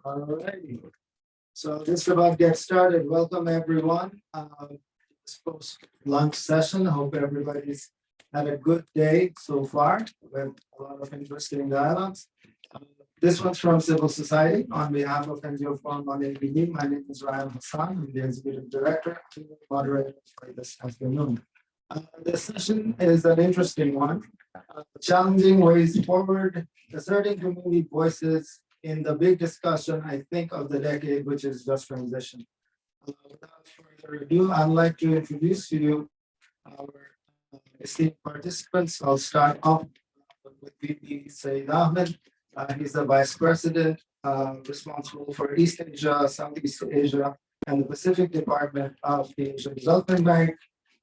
All righty. So just about to get started. Welcome everyone. This post-lunch session. Hope everybody's had a good day so far with a lot of interesting dialogues. This one's from civil society on behalf of NGO Forum on ADB. My name is Ahmed Saeed. I'm the executive director and moderator for this afternoon. This session is an interesting one. Challenging ways forward, asserting community voices in the big discussion, I think, of the decade, which is just transition. Without further ado, I'd like to introduce to you our esteemed participants. I'll start off with VP Saeed Ahmed. He's the Vice President responsible for East Asia, Southeast Asia, and the Pacific Department of the Asian Development Bank.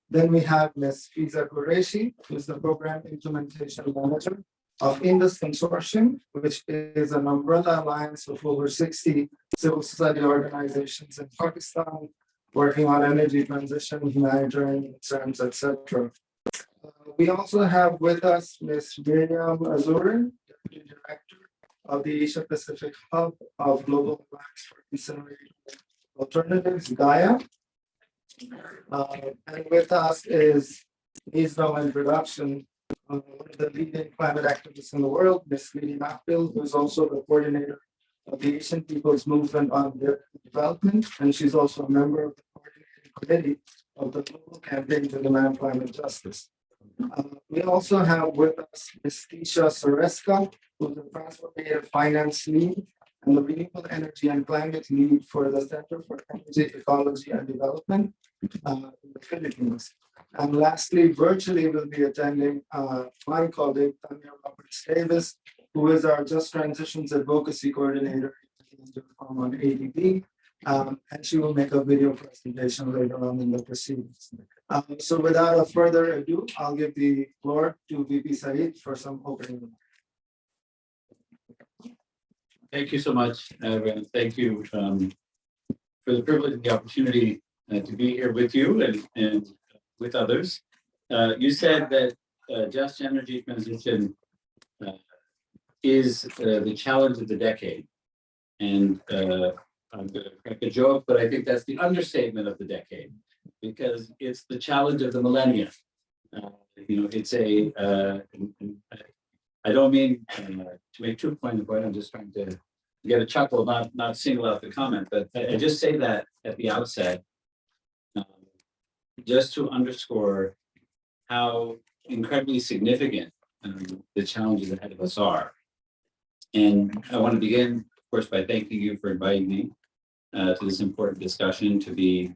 Then we have Ms. Fiza Qureshi, who's the Program Implementation Manager of Indus Consortium, which is an umbrella alliance of over 60 civil society organizations in Pakistan working on energy transition, humanitarian concerns, etc. We also have with us Ms. Miriam Azurin, Deputy Director of the Asia Pacific Hub of Global Alliance for Incinerator Alternatives, GAIA. And with us needs no introduction, one of the leading climate activists in the world, Ms. Lili Nakbil, who is also the coordinator of the Asian People's Movement on Development, and she's also a member of the coordinating committee of the Global Campaign to Demand Climate Justice. We also have with us Ms. Tisha Soreska, who is the Transformative Finance Lead and the Renewable Energy and Climate Lead for the Center for Energy, Ecology and Development in the Philippines. And lastly, virtually we'll be attending my colleague, Tanya Roberts-Davis, who is our Just Transitions Advocacy Coordinator on ADB, and she will make a video presentation later on in the proceedings. So without further ado, I'll give the floor to VP Saeed for some opening remarks. Thank you so much, everyone. Thank you for the privilege and the opportunity to be here with you and with others. You said that just energy transition is the challenge of the decade. And I'm going to crack a joke, but I think that's the understatement of the decade, because it's the challenge of the millennia. It's I don't mean to make too point of point. I'm just trying to get a chuckle, not single out the comment, but I just say that at the outset, just to underscore how incredibly significant the challenges ahead of us are. And I want to begin, of course, by thanking you for inviting me to this important discussion, to be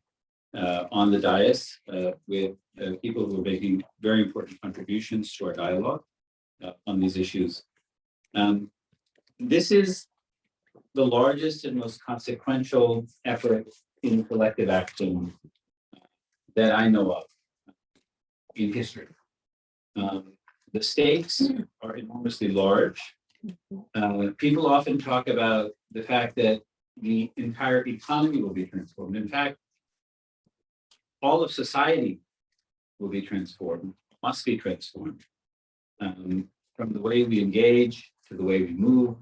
on the dais with people who are making very important contributions to our dialogue on these issues. This is the largest and most consequential effort in collective action that I know of in history. The stakes are enormously large. People often talk about the fact that the entire economy will be transformed. In fact, all of society will be transformed, must be transformed, from the way we engage, to the way we move,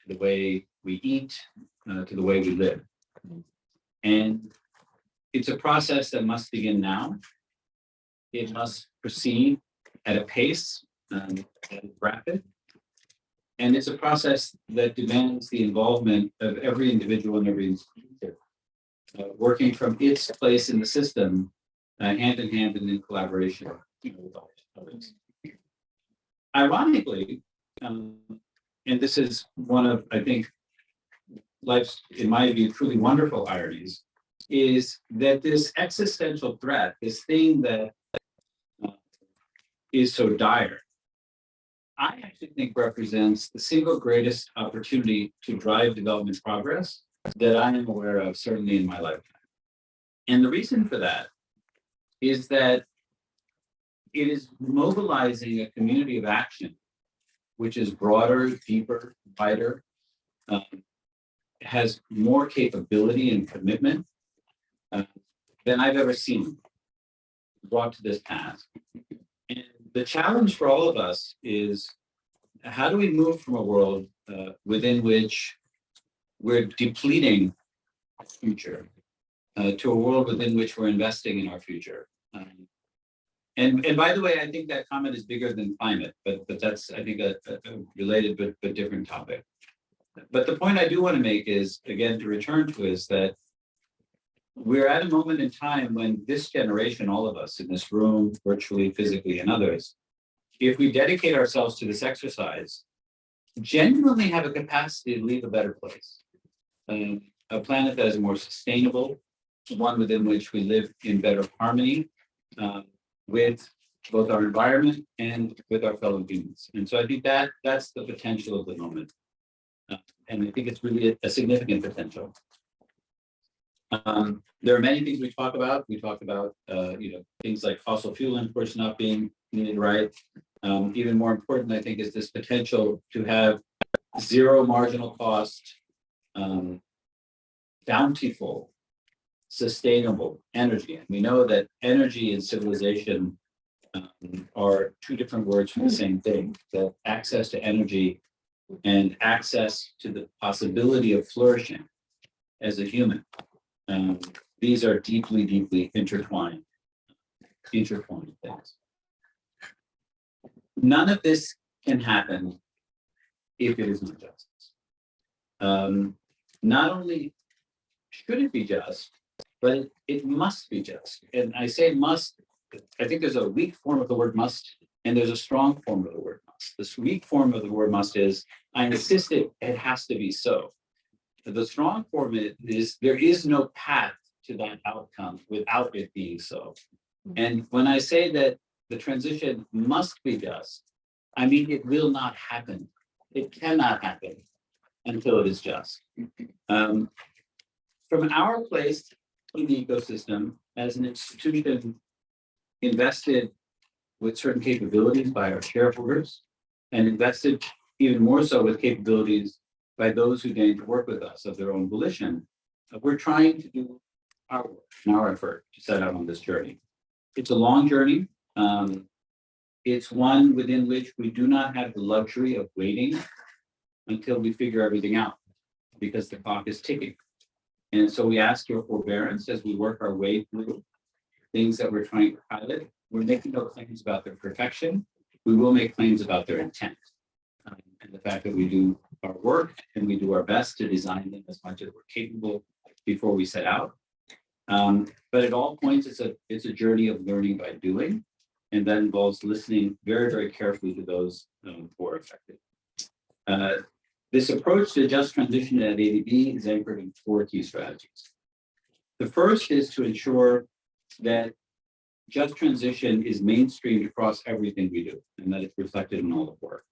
to the way we eat, to the way we live. And it's a process that must begin now. It must proceed at a pace that is rapid. And it's a process that demands the involvement of every individual and every institution, working from its place in the system, hand in hand and in collaboration with others. Ironically, and this is one of, I think, life's, in my view, truly wonderful ironies, is that this existential threat, this thing that is so dire, I actually think represents the single greatest opportunity to drive development progress that I am aware of, certainly in my lifetime. And the reason for that is that it is mobilizing a community of action, which is broader, deeper, wider, has more capability and commitment than I've ever seen brought to this task. And the challenge for all of us is, how do we move from a world within which we're depleting our future to a world within which we're investing in our future? And by the way, I think that comment is bigger than climate, but that's, I think, a related but different topic. But the point I do want to make is, again, to return to, is that we're at a moment in time when this generation, all of us in this room, virtually, physically, and others, if we dedicate ourselves to this exercise, genuinely have a capacity to leave a better place. A planet that is more sustainable, one within which we live in better harmony with both our environment and with our fellow humans. And so I think that that's the potential of the moment. And I think it's really a significant potential. There are many things we talk about. We talk about things like fossil fuel imports not being needed, right? Even more important, I think, is this potential to have zero marginal cost, bountiful, sustainable energy. And we know that energy and civilization are two different words for the same thing. That access to energy and access to the possibility of flourishing as a human. These are deeply, deeply intertwined things. None of this can happen if it is not just. Not only should it be just, but it must be just. And I say must, I think there's a weak form of the word must, and there's a strong form of the word must. This weak form of the word must is, I insist it has to be so. The strong form is, there is no path to that outcome without it being so. And when I say that the transition must be just, I mean it will not happen. It cannot happen until it is just. From our place in the ecosystem as an institution invested with certain capabilities by our shareholders, and invested even more so with capabilities by those who deign to work with us of their own volition, we're trying to do our work and our effort to set out on this journey. It's a long journey. It's one within which we do not have the luxury of waiting until we figure everything out, because the clock is ticking. And so we ask your forbearance as we work our way through things that we're trying to pilot. We're making no claims about their perfection. We will make claims about their intent. And the fact that we do our work and we do our best to design them as much as we're capable before we set out. But at all points, it's a journey of learning by doing, and that involves listening very, very carefully to those who are affected. This approach to just transition at ADB is anchored in 4 key strategies. The first is to ensure that just transition is mainstreamed across everything we do, and that it's reflected in all the work.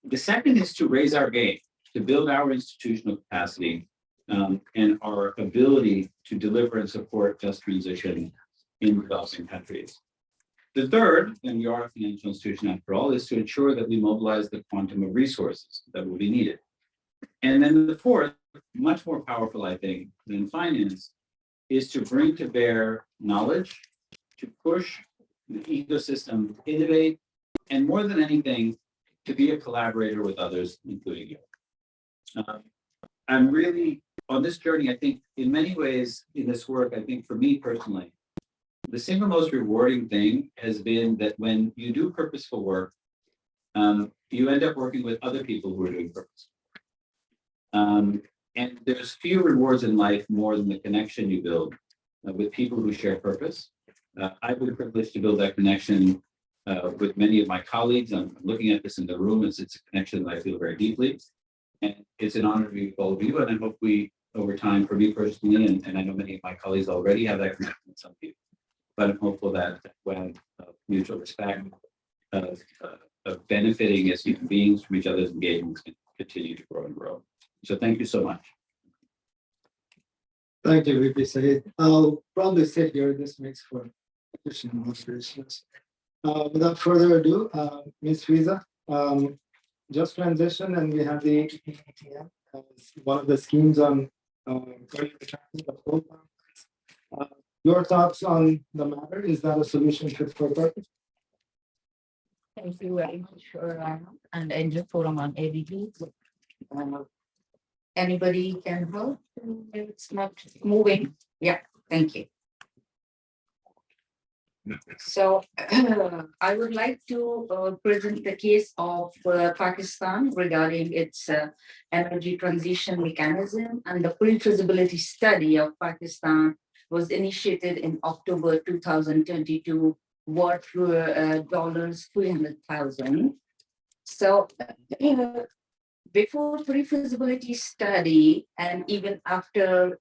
The second is to raise our game, to build our institutional capacity and our ability to deliver and support just transition in developing countries. The third, and we are a financial institution after all, is to ensure that we mobilize the quantum of resources that will be needed. And then the fourth, much more powerful, I think, than finance, is to bring to bear knowledge, to push the ecosystem to innovate, and more than anything, to be a collaborator with others, including you. I'm really, on this journey, I think in many ways in this work, I think for me personally, the single most rewarding thing has been that when you do purposeful work, you end up working with other people who are doing purposeful work. And there's few rewards in life more than the connection you build with people who share purpose. I've been privileged to build that connection with many of my colleagues. I'm looking at this in the room. It's a connection that I feel very deeply. And it's an honor to be with all of you. And I hope we, over time, for me personally, and I know many of my colleagues already have that connection with some people, but I'm hopeful that when mutual respect of benefiting as human beings from each other's engagements can continue to grow and grow. So thank you so much. Thank you, VP Saeed. I'll probably sit here. This makes for efficient demonstrations. Without further ado, Ms. Fiza, just transition, and we have the APM as one of the schemes on early retirement of coal power plants. Your thoughts on the matter? Is that a solution fit for purpose? Thank you very much for and NGO Forum on ADB. Anybody can help? It's not moving. Yeah, thank you. So I would like to present the case of Pakistan regarding its energy transition mechanism, and the pre-feasibility study of Pakistan was initiated in October 2022, worth $300,000. So before pre-feasibility study and even after,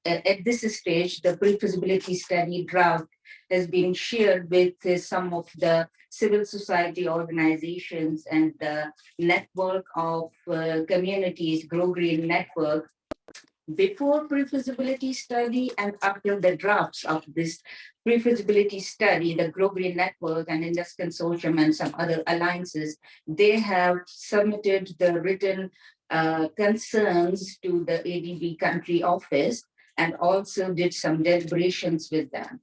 at this stage, the pre-feasibility study draft has been shared with some of the civil society organizations and the network of communities, Grow Green Network. Before pre-feasibility study and after the drafts of this pre-feasibility study, the Grow Green Network and Indus Consortium and some other alliances, they have submitted the written concerns to the ADB country office and also did some deliberations with them.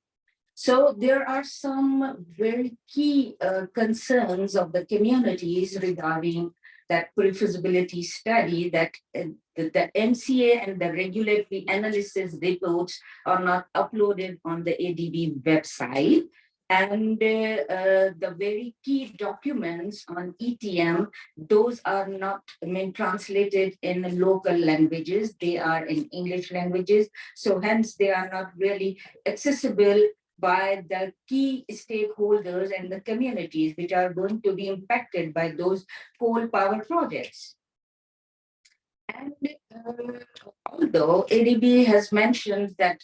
So there are some very key concerns of the communities regarding that pre-feasibility study, that the MCA and the regulatory analysis reports are not uploaded on the ADB website. And the very key documents on ETM, those are not translated in local languages. They are in English languages. So hence they are not really accessible by the key stakeholders and the communities which are going to be impacted by those coal power projects. And although ADB has mentioned that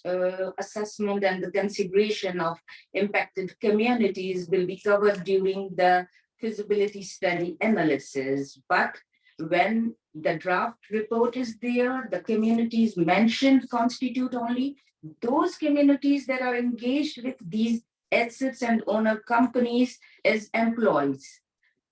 assessment and the consideration of impacted communities will be covered during the feasibility study analysis, but when the draft report is there, the communities mentioned constitute only those communities that are engaged with these assets and owner companies as employees.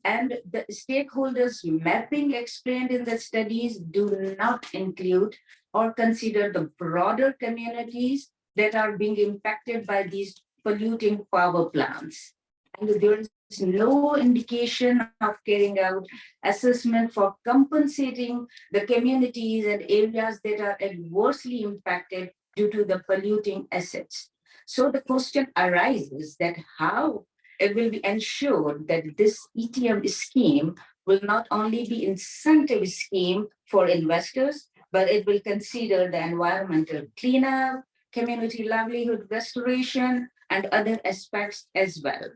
And the stakeholders mapping explained in the studies do not include or consider the broader communities that are being impacted by these polluting power plants. And there is no indication of carrying out assessment for compensating the communities and areas that are adversely impacted due to the polluting assets. So the question arises that how it will be ensured that this ETM scheme will not only be incentive scheme for investors, but it will consider the environmental cleanup, community livelihood restoration, and other aspects as well.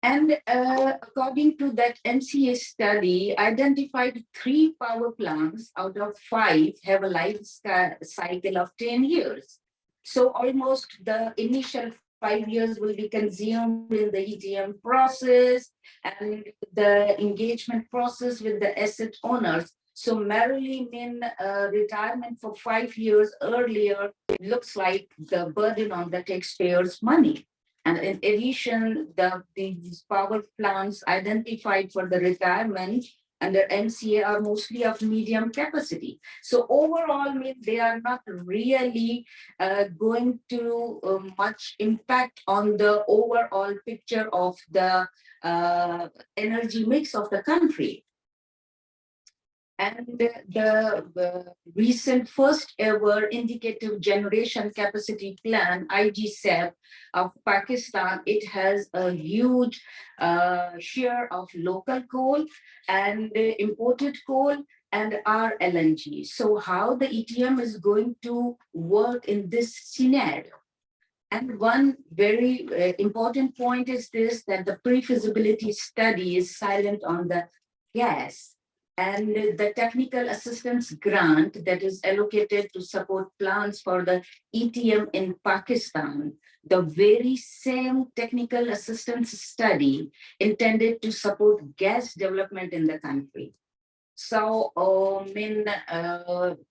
And according to that MCA study, identified 3 power plants out of 5 have a life cycle of 10 years. So almost the initial 5 years will be consumed in the ETM process and the engagement process with the asset owners. So merely retirement for 5 years earlier looks like the burden on the taxpayers' money. And in addition, these power plants identified for the retirement under MCA are mostly of medium capacity. So overall, they are not really going to much impact on the overall picture of the energy mix of the country. And the recent first ever indicative generation capacity plan, IGCAP of Pakistan, it has a huge share of local coal and imported coal and RLNG. So how the ETM is going to work in this scenario? And one very important point is this, that the pre-feasibility study is silent on the gas. And the technical assistance grant that is allocated to support plans for the ETM in Pakistan, the very same technical assistance study intended to support gas development in the country. So,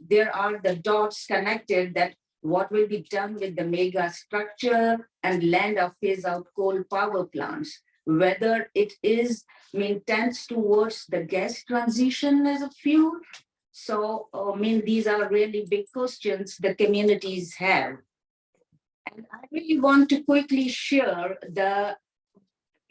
there are the dots connected that what will be done with the mega structure and land of phase out coal power plants. whether it is tends towards the gas transition as a fuel. So, these are really big questions the communities have. And I really want to quickly share the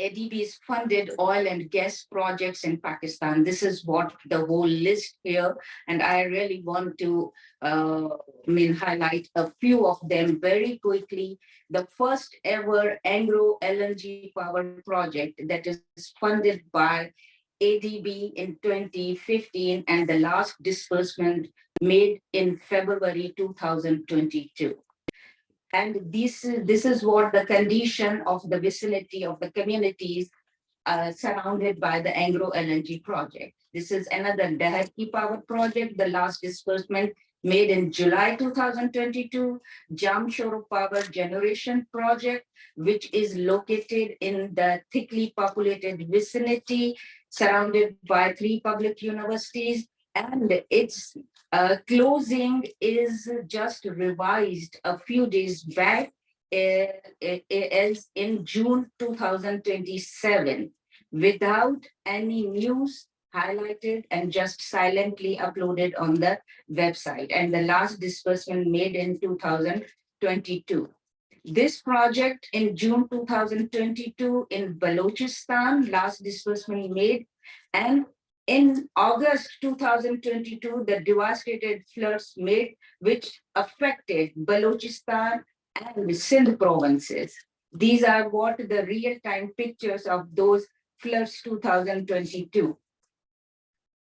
ADB's funded oil and gas projects in Pakistan. This is what the whole list here, and I really want to highlight a few of them very quickly. The first ever Anglo LNG power project that is funded by ADB in 2015, and the last disbursement made in February 2022. And this is what the condition of the vicinity of the communities surrounded by the Anglo LNG project. This is another Dahaki power project, the last disbursement made in July 2022, Jamshoro power generation project, which is located in the thickly populated vicinity, surrounded by 3 public universities, and its closing is just revised a few days back as in June 2027, without any news highlighted and just silently uploaded on the website. And the last disbursement made in 2022. This project in June 2022 in Balochistan, last disbursement made, and in August 2022, the devastated floods made, which affected Balochistan and Sindh provinces. These are what the real-time pictures of those floods 2022,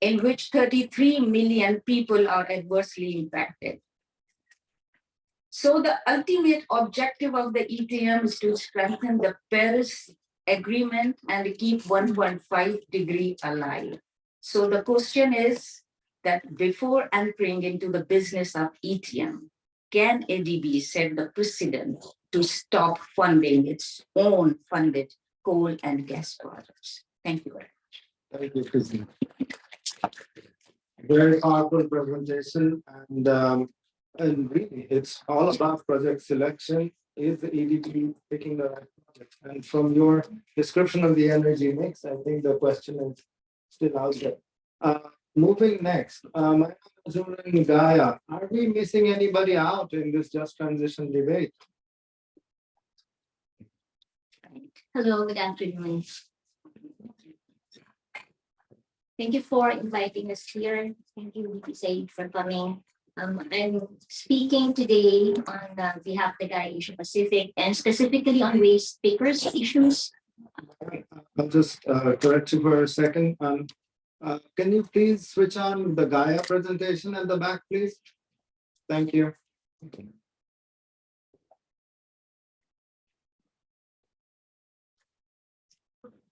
in which 33 million people are adversely impacted. So the ultimate objective of the ETM is to strengthen the Paris Agreement and keep 1.5 degree alive. So the question is that before entering into the business of ETM, can ADB set the precedent to stop funding its own funded coal and gas projects? Thank you very much. Thank you, Christine. Very powerful presentation, and really, it's all about project selection. Is the ADB picking the right project? And from your description of the energy mix, I think the question is still out there. Moving next, my name is GAIA. Are we missing anybody out in this just transition debate? Hello, good afternoon. Thank you for inviting us here. Thank you, Ahmed Saeed, for coming. I'm speaking today on behalf of the GAIA Pacific and specifically on waste speakers issues. I'll just correct you for a second. Can you please switch on the GAIA presentation at the back, please? Thank you.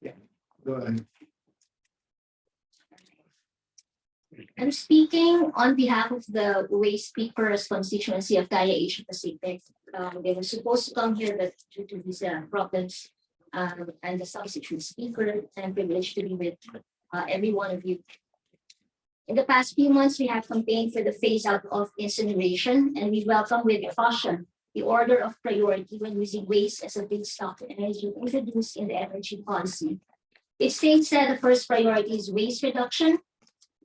Yeah, go ahead. I'm speaking on behalf of the waste speakers constituency of GAIA Asia Pacific. They were supposed to come here, but due to these problems and the substitute speaker, I'm privileged to be with every one of you. In the past few months, we have campaigned for the phase out of incineration, and we welcome with caution the order of priority when using waste as a feedstock to energy introduced in the energy policy. It states that the first priority is waste reduction,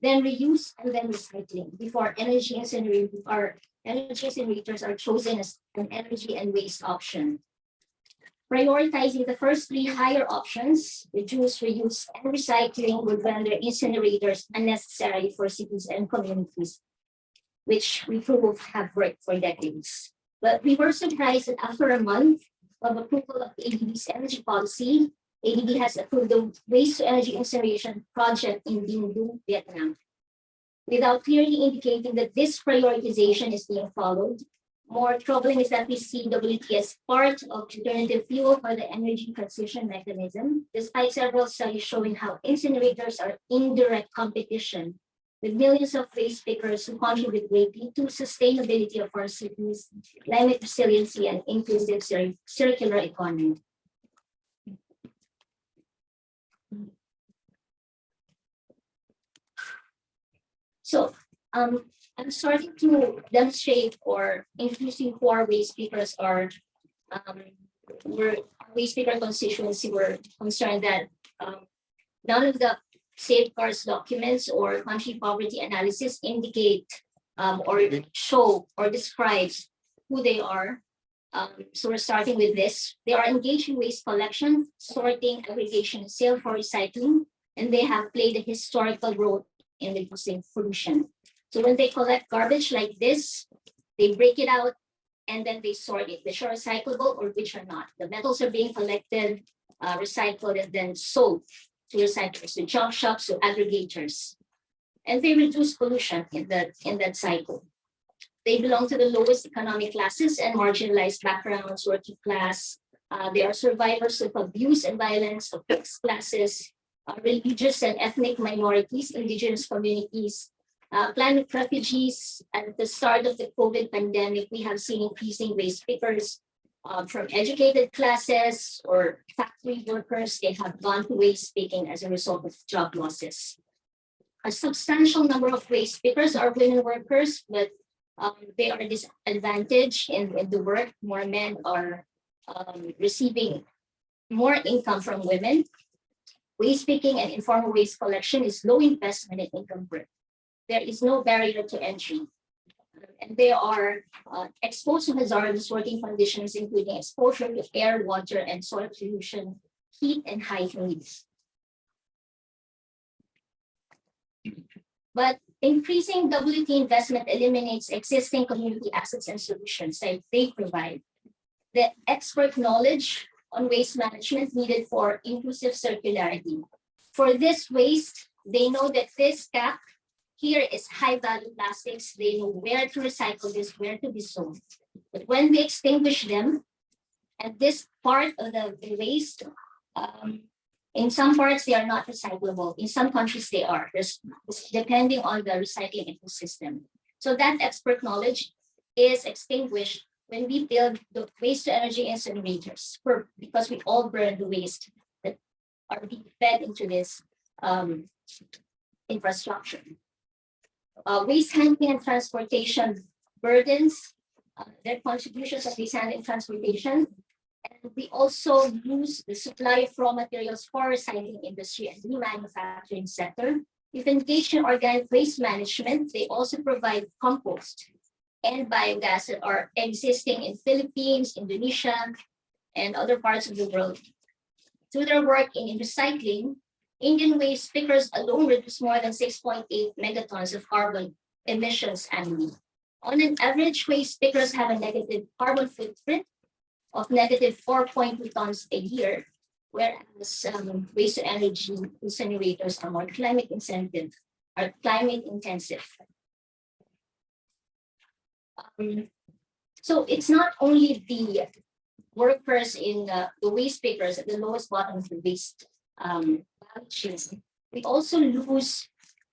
then reuse, and then recycling before energy incinerators are chosen as an energy and waste option. Prioritizing the first 3 higher options, reduce, reuse, and recycling, would render incinerators unnecessary for cities and communities, which we prove have worked for decades. But we were surprised that after a month of approval of ADB's energy policy, ADB has approved the waste-to-energy incineration project in Dinh Du, Vietnam. Without clearly indicating that this prioritization is being followed, more troubling is that we see WT as part of alternative fuel for the energy transition mechanism, despite several studies showing how incinerators are in direct competition with millions of waste pickers who contribute greatly to sustainability of our cities, climate resiliency, and inclusive circular economy. So I'm starting to demonstrate or introducing who our waste speakers are our waste picker constituency were concerned that none of the safeguards documents or country poverty analysis indicate or show or describes who they are. So we're starting with this. They are engaged in waste collection, sorting, aggregation, and sale for recycling, and they have played a historical role in reducing pollution. So when they collect garbage like this, they break it out and then they sort it, which are recyclable or which are not. The metals are being collected, recycled, and then sold to recyclers, to junk shops, to aggregators. And they reduce pollution in that cycle. They belong to the lowest economic classes and marginalized backgrounds, working class. They are survivors of abuse and violence of mixed classes, religious and ethnic minorities, indigenous communities, climate refugees. At the start of the COVID pandemic, we have seen increasing waste pickers from educated classes or factory workers. They have gone to waste picking as a result of job losses. A substantial number of waste pickers are women workers, but they are disadvantaged in the work. More men are receiving more income from women. Waste picking and informal waste collection is low investment and income work. There is no barrier to entry. And they are exposed to hazardous working conditions, including exposure to air, water, and soil pollution, heat, and high heat. But increasing WT investment eliminates existing community assets and solutions that they provide. The expert knowledge on waste management needed for inclusive circularity. For this waste, they know that this cap here is high value plastics. They know where to recycle this, where to dispose. But when we extinguish them, and this part of the waste, in some parts they are not recyclable. In some countries they are, depending on the recycling ecosystem. So that expert knowledge is extinguished when we build the waste to energy incinerators, because we all burn the waste that are being fed into this infrastructure. Waste handling and transportation burdens, their contributions of waste handling and transportation. And we also use the supply of raw materials for recycling industry and remanufacturing sector. If engaged in organic waste management, they also provide compost and biogas that are existing in Philippines, Indonesia, and other parts of the world. Through their work in recycling, Indian waste pickers alone reduce more than 6.8 megatons of carbon emissions annually. On an average, waste pickers have a negative carbon footprint of negative 4.2 tons a year, whereas waste to energy incinerators are more climate intensive. So it's not only the workers in the waste pickers at the lowest bottom of the waste chain. We also lose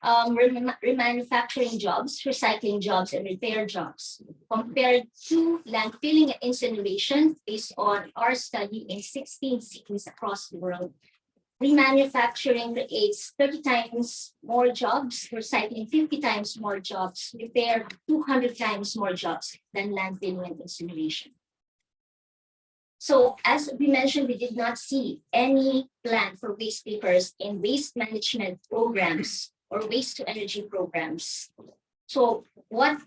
remanufacturing jobs, recycling jobs, and repair jobs compared to landfilling and incineration. Based on our study in 16 cities across the world, remanufacturing creates 30 times more jobs, recycling 50 times more jobs, repair 200 times more jobs than landfilling and incineration. So as we mentioned, we did not see any plan for waste pickers in waste management programs or waste to energy programs. So what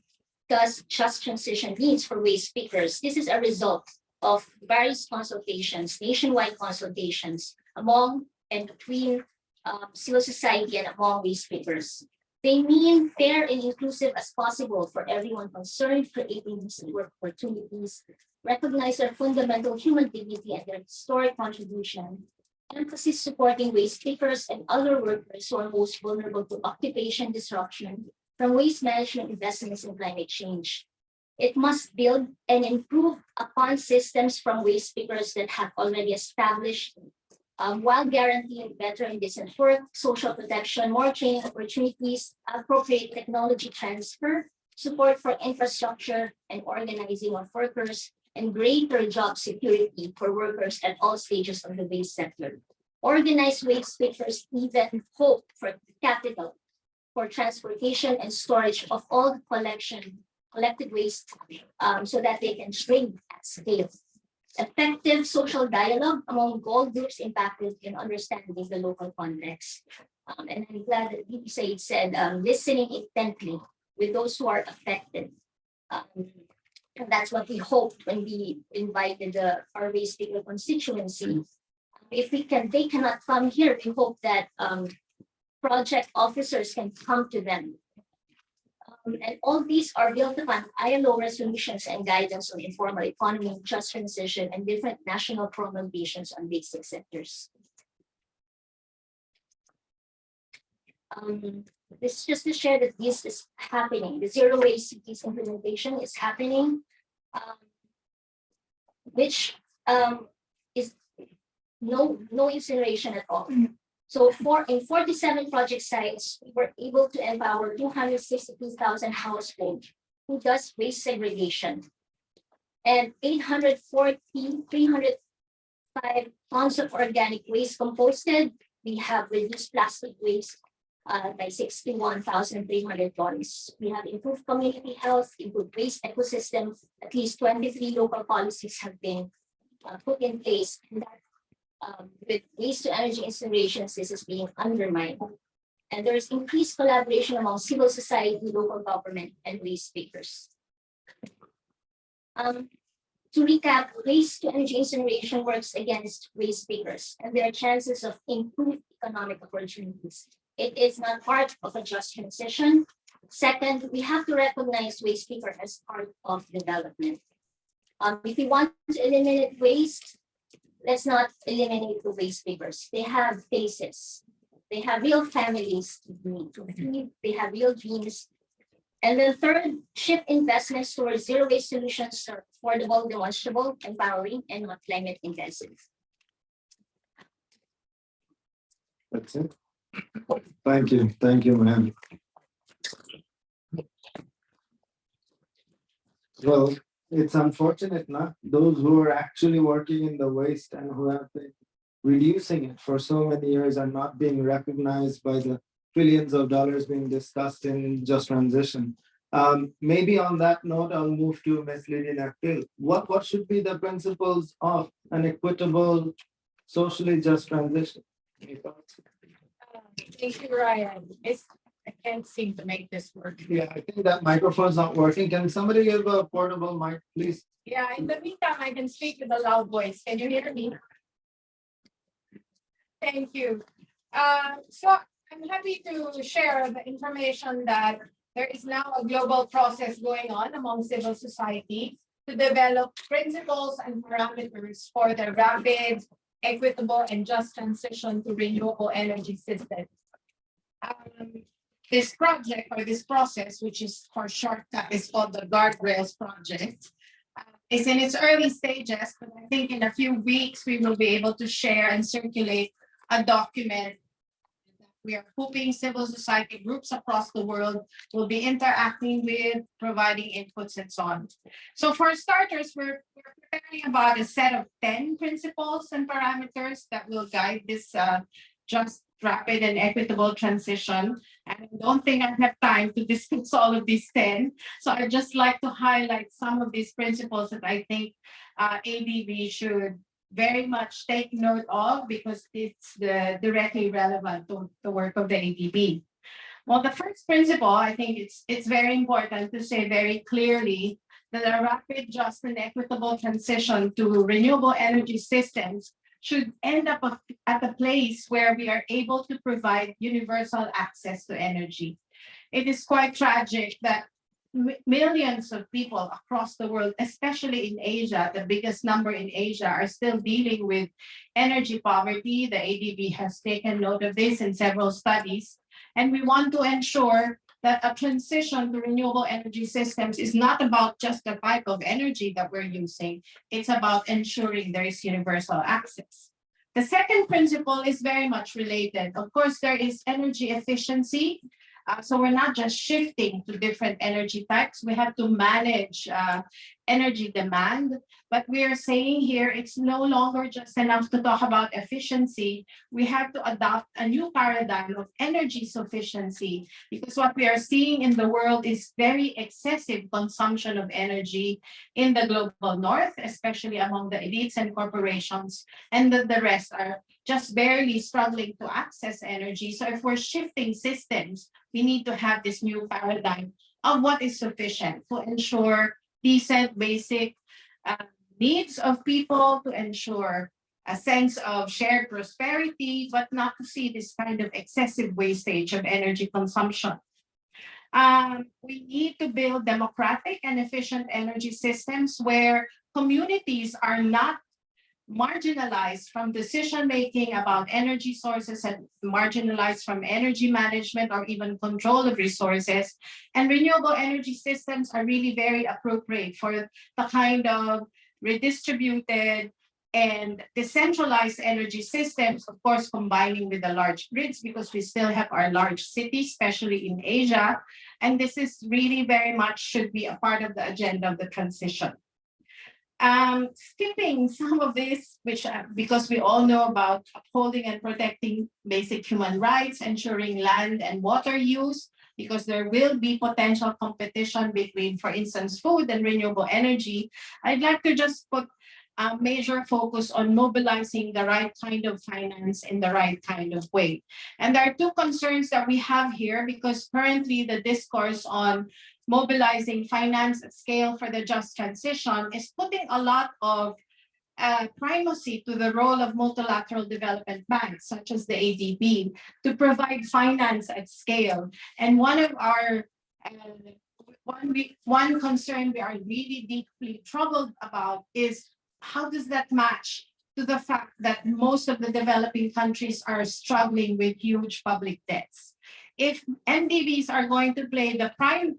does just transition means for waste pickers? This is a result of various consultations, nationwide consultations among and between civil society and among waste pickers. They mean fair and inclusive as possible for everyone concerned, creating decent work opportunities, recognize their fundamental human dignity and their historic contribution, emphasis supporting waste pickers and other workers who are most vulnerable to occupation disruption from waste management investments in climate change. It must build and improve upon systems from waste pickers that have already established, while guaranteeing better and decent work, social protection, more training opportunities, appropriate technology transfer, support for infrastructure and organizing of workers, and greater job security for workers at all stages of the waste sector. Organized waste pickers even hope for capital for transportation and storage of all the collected waste so that they can trade at scale. effective social dialogue among goal groups impacted in understanding the local context. And I'm glad that VP Said said listening intently with those who are affected. And that's what we hoped when we invited our race speaker constituency. If they cannot come here, we hope that project officers can come to them. And all these are built upon ILO resolutions and guidance on informal economy, just transition, and different national promulgations on basic sectors. This is just to share that this is happening. The zero waste cities implementation is happening, which is no incineration at all. So in 47 project sites, we were able to empower 262,000 households who does waste segregation. And 305 tons of organic waste composted. We have reduced plastic waste by 61,300 tons. We have improved community health, improved waste ecosystems. At least 23 local policies have been put in place. And that, with waste to energy incinerations, this is being undermined. And there is increased collaboration among civil society, local government, and waste speakers. To recap, waste to energy incineration works against waste speakers, and there are chances of improved economic opportunities. It is not part of a just transition. Second, we have to recognize waste speaker as part of development. If we want to eliminate waste, let's not eliminate the waste speakers. They have faces. They have real families to feed. They have real dreams. And then third, shift investments towards zero waste solutions are affordable, demonstrable, empowering, and not climate intensive. That's it. Thank you, ma'am. Well, it's unfortunate, not those who are actually working in the waste and who have been reducing it for so many years are not being recognized by the trillions of dollars being discussed in just transition. Maybe on that note, I'll move to Ms. Lydia Nakil. What should be the principles of an equitable, socially just transition? Any thoughts? Thank you, Ryan. I can't seem to make this work. Yeah, I think that microphone's not working. Can somebody give a portable mic, please? Yeah, in the meantime, I can speak with a loud voice. Can you hear me? Thank you. So I'm happy to share the information that there is now a global process going on among civil society to develop principles and parameters for the rapid, equitable, and just transition to renewable energy systems. This project or this process, which is for shortcut, is called the Guardrails Project. It's in its early stages, but I think in a few weeks we will be able to share and circulate a document. We are hoping civil society groups across the world will be interacting with, providing inputs and so on. So for starters, we're preparing about a set of 10 principles and parameters that will guide this just, rapid, and equitable transition. And I don't think I have time to discuss all of these 10. So I'd just like to highlight some of these principles that I think ADB should very much take note of because it's directly relevant to the work of the ADB. Well, the first principle, I think it's very important to say very clearly that a rapid, just, and equitable transition to renewable energy systems should end up at a place where we are able to provide universal access to energy. It is quite tragic that millions of people across the world, especially in Asia, the biggest number in Asia, are still dealing with energy poverty. The ADB has taken note of this in several studies. And we want to ensure that a transition to renewable energy systems is not about just the type of energy that we're using. It's about ensuring there is universal access. The second principle is very much related. Of course, there is energy efficiency. So we're not just shifting to different energy types. We have to manage energy demand. But we are saying here, it's no longer just enough to talk about efficiency. We have to adopt a new paradigm of energy sufficiency, because what we are seeing in the world is very excessive consumption of energy in the global north, especially among the elites and corporations, and the rest are just barely struggling to access energy. So if we're shifting systems, we need to have this new paradigm of what is sufficient to ensure decent, basic needs of people, to ensure a sense of shared prosperity, but not to see this kind of excessive wastage of energy consumption. We need to build democratic and efficient energy systems where communities are not marginalized from decision-making about energy sources and marginalized from energy management or even control of resources. And renewable energy systems are really very appropriate for the kind of redistributed and decentralized energy systems, of course, combining with the large grids, because we still have our large cities, especially in Asia. And this is really very much should be a part of the agenda of the transition. Skipping some of this, which because we all know about upholding and protecting basic human rights, ensuring land and water use, because there will be potential competition between, for instance, food and renewable energy. I'd like to just put a major focus on mobilizing the right kind of finance in the right kind of way. And there are two concerns that we have here, because currently the discourse on mobilizing finance at scale for the just transition is putting a lot of primacy to the role of multilateral development banks, such as the ADB, to provide finance at scale. And one of our one concern we are really deeply troubled about is how does that match to the fact that most of the developing countries are struggling with huge public debts? If MDBs are going to play the prime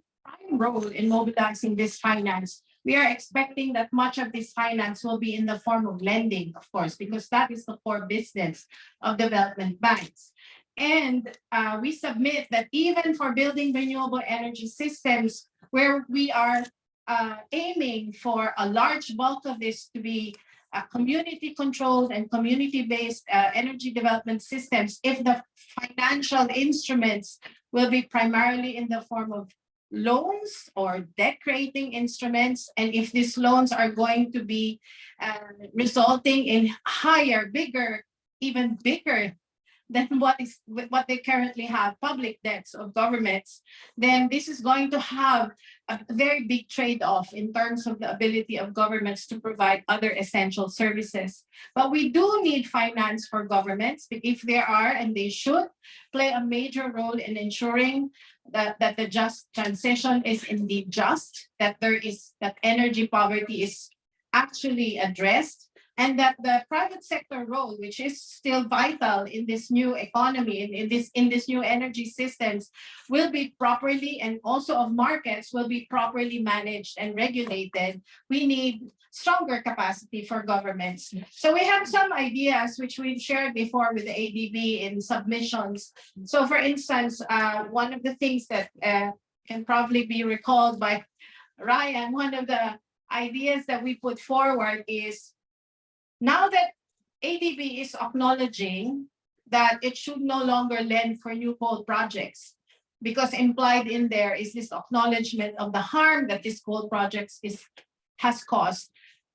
role in mobilizing this finance, we are expecting that much of this finance will be in the form of lending, of course, because that is the core business of development banks. And we submit that even for building renewable energy systems, where we are aiming for a large bulk of this to be community-controlled and community-based energy development systems, if the financial instruments will be primarily in the form of loans or debt-creating instruments, and if these loans are going to be resulting in higher, bigger, even bigger than what they currently have, public debts of governments, then this is going to have a very big trade-off in terms of the ability of governments to provide other essential services. But we do need finance for governments, if they are, and they should, play a major role in ensuring that the just transition is indeed just, that energy poverty is actually addressed, and that the private sector role, which is still vital in this new economy, in this new energy systems, will be properly, and also of markets, will be properly managed and regulated. We need stronger capacity for governments. So we have some ideas which we've shared before with the ADB in submissions. So for instance, one of the things that can probably be recalled by Ryan, one of the ideas that we put forward is, now that ADB is acknowledging that it should no longer lend for new coal projects, because implied in there is this acknowledgement of the harm that this coal projects has caused.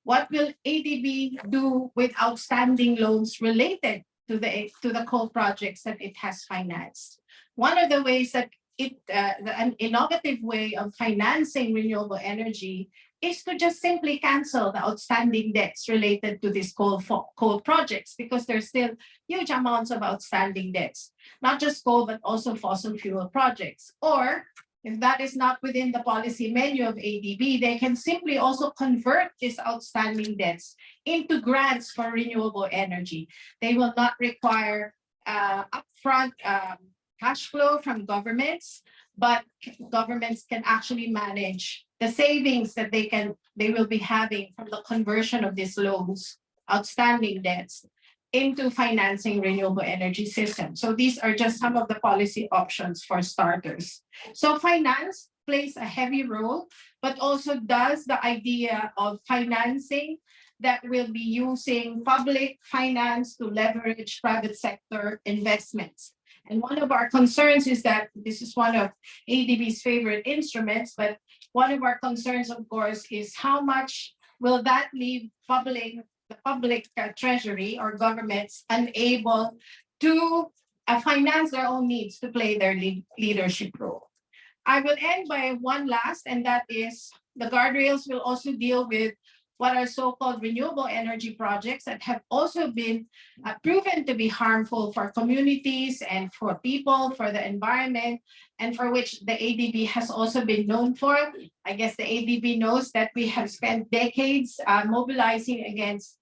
What will ADB do with outstanding loans related to the coal projects that it has financed? One of the ways that an innovative way of financing renewable energy is to just simply cancel the outstanding debts related to these coal projects, because there's still huge amounts of outstanding debts, not just coal, but also fossil fuel projects. Or if that is not within the policy menu of ADB, they can simply also convert these outstanding debts into grants for renewable energy. They will not require upfront cash flow from governments, but governments can actually manage the savings that they will be having from the conversion of these loans, outstanding debts, into financing renewable energy systems. So these are just some of the policy options for starters. So finance plays a heavy role but also does the idea of financing that will be using public finance to leverage private sector investments. And one of our concerns is that this is one of ADB's favorite instruments, but one of our concerns, of course, is how much will that leave the public treasury or governments unable to finance their own needs to play their leadership role. I will end by one last, and that is the guardrails will also deal with what are so-called renewable energy projects that have also been proven to be harmful for communities and for people, for the environment, and for which the ADB has also been known for. I guess the ADB knows that we have spent decades mobilizing against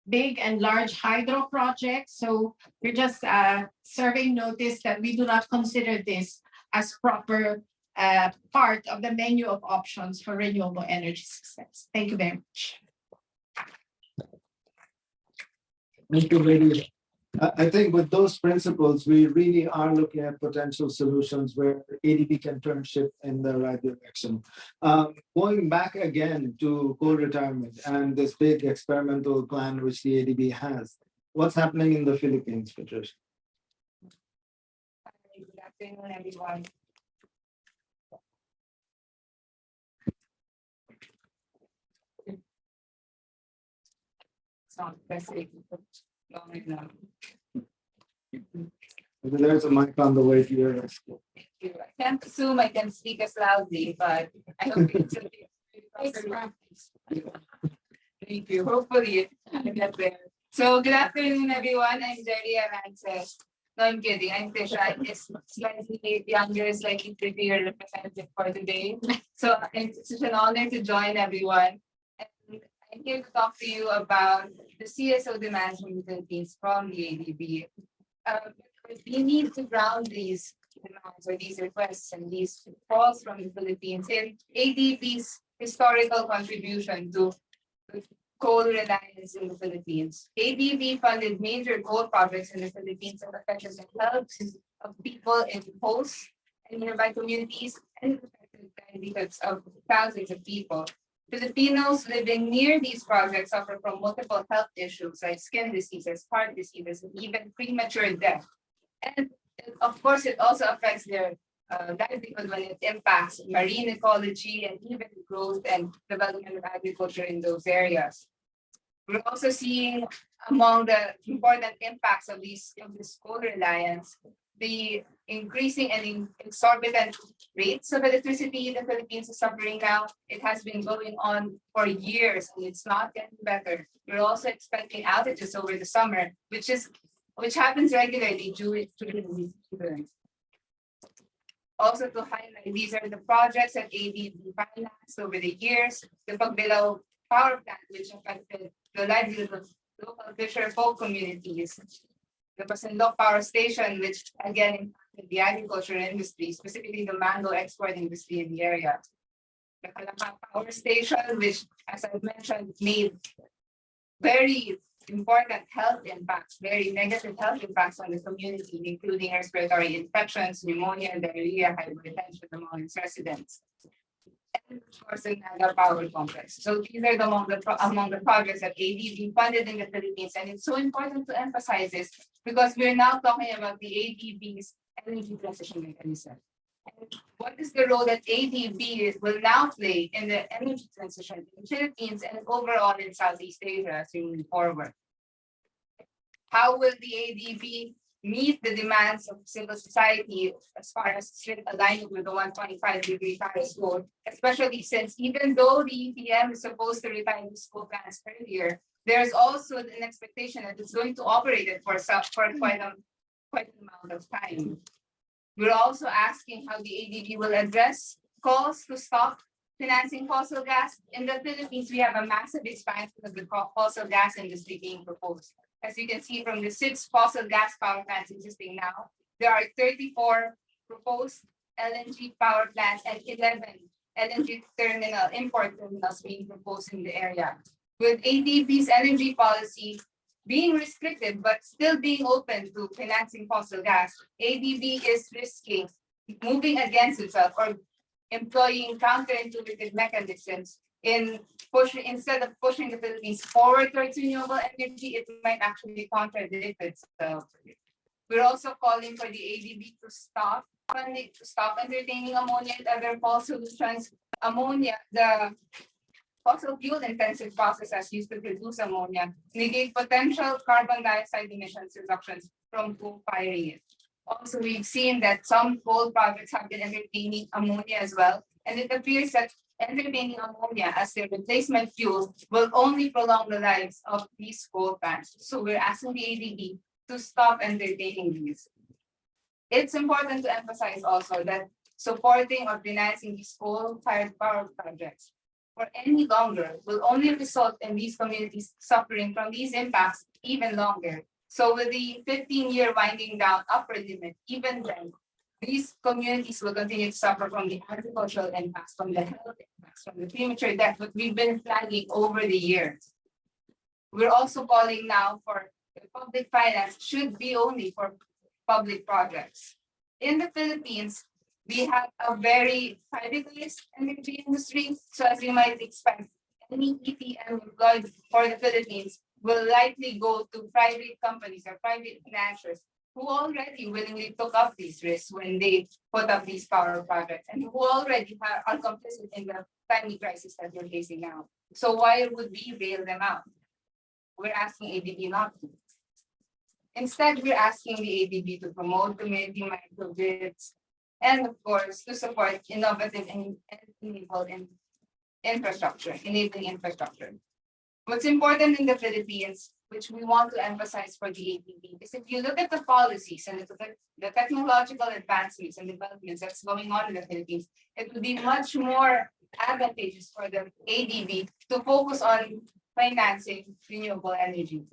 big and large hydro projects. So we're just serving notice that we do not consider this as proper part of the menu of options for renewable energy success. Thank you very much. Thank you, lady. I think with those principles, we really are looking at potential solutions where ADB can turn ship in the right direction. Going back again to coal retirement and this big experimental plan which the ADB has, what's happening in the Philippines, Patricia? Good afternoon, everyone. There's a mic on the way here. I can't assume I can speak as loudly, but I hope it's Thank you. Hopefully I get there. So good afternoon, everyone. I'm Jerry Arances. No, I'm kidding. I'm Tisha. I'm just slightly younger, slightly prettier representative for today. So it's such an honor to join everyone. And I'm here to talk to you about the CSO demands from the Philippines from the ADB. We need to ground these demands or these requests and these calls from the Philippines in ADB's historical contribution to coal reliance in the Philippines. ADB funded major coal projects in the Philippines that affected the health of people in host and nearby communities and affected the livelihoods of thousands of people. Filipinos living near these projects suffer from multiple health issues like skin diseases, heart diseases, and even premature death. And of course, it also affects their livelihood when it impacts marine ecology and even growth and development of agriculture in those areas. We're also seeing among the important impacts of this coal reliance, the increasing and exorbitant rates of electricity the Philippines is suffering now. It has been going on for years and it's not getting better. We're also expecting outages over the summer, which happens regularly during these events. Also to highlight, these are the projects that ADB financed over the years. The Pagbilao power plant, which affected the livelihood of local fisher folk communities. The Pasindok power station, which again impacted the agriculture industry, specifically the mango export industry in the area. The Kalaka power station, which, as I mentioned, made very important health impacts, very negative health impacts on the community, including respiratory infections, pneumonia, diarrhea, hypertension among its residents. And of course, the Naga Power Complex. So these are among the projects that ADB funded in the Philippines. And it's so important to emphasize this because we're now talking about the ADB's energy transition mechanism. And what is the role that ADB will now play in the energy transition in the Philippines and overall in Southeast Asia as we move forward? How will the ADB meet the demands of civil society as far as strict alignment with the 1.5-degree Paris goal, especially since even though the EPM is supposed to retire these coal plants earlier, there's also an expectation that it's going to operate it for quite an amount of time. We're also asking how the ADB will address calls to stop financing fossil gas. In the Philippines, we have a massive expansion of the fossil gas industry being proposed. As you can see from the 6 fossil gas power plants existing now, there are 34 proposed LNG power plants and 11 LNG import terminals being proposed in the area. With ADB's energy policy being restricted but still being open to financing fossil gas, ADB is risking moving against itself or employing counterintuitive mechanisms in pushing, instead of pushing the Philippines forward towards renewable energy, it might actually contradict itself. We're also calling for the ADB to stop funding, to stop entertaining ammonia and other fossil solutions. Ammonia, the fossil fuel intensive processes used to produce ammonia negate potential carbon dioxide emissions reductions from coal firing it. Also, we've seen that some coal projects have been entertaining ammonia as well, and it appears that entertaining ammonia as their replacement fuel will only prolong the lives of these coal plants. So we're asking the ADB to stop entertaining these. It's important to emphasize also that supporting or denouncing these coal-fired power projects for any longer will only result in these communities suffering from these impacts even longer. So with the 15-year winding down upper limit, even then, these communities will continue to suffer from the agricultural impacts, from the health impacts, from the premature death, but we've been flagging over the years. We're also calling now for public finance should be only for public projects. In the Philippines, we have a very privatized energy industry. So as you might expect, any EPM employed for the Philippines will likely go to private companies or private financiers who already willingly took up these risks when they put up these power projects and who already are complicit in the timely crisis that we're facing now. So why would we bail them out? We're asking ADB not to. Instead, we're asking the ADB to promote community microgrids and, of course, to support innovative and enabling infrastructure. What's important in the Philippines, which we want to emphasize for the ADB, is if you look at the policies and the technological advancements and developments that's going on in the Philippines, it would be much more advantageous for the ADB to focus on financing renewable energy.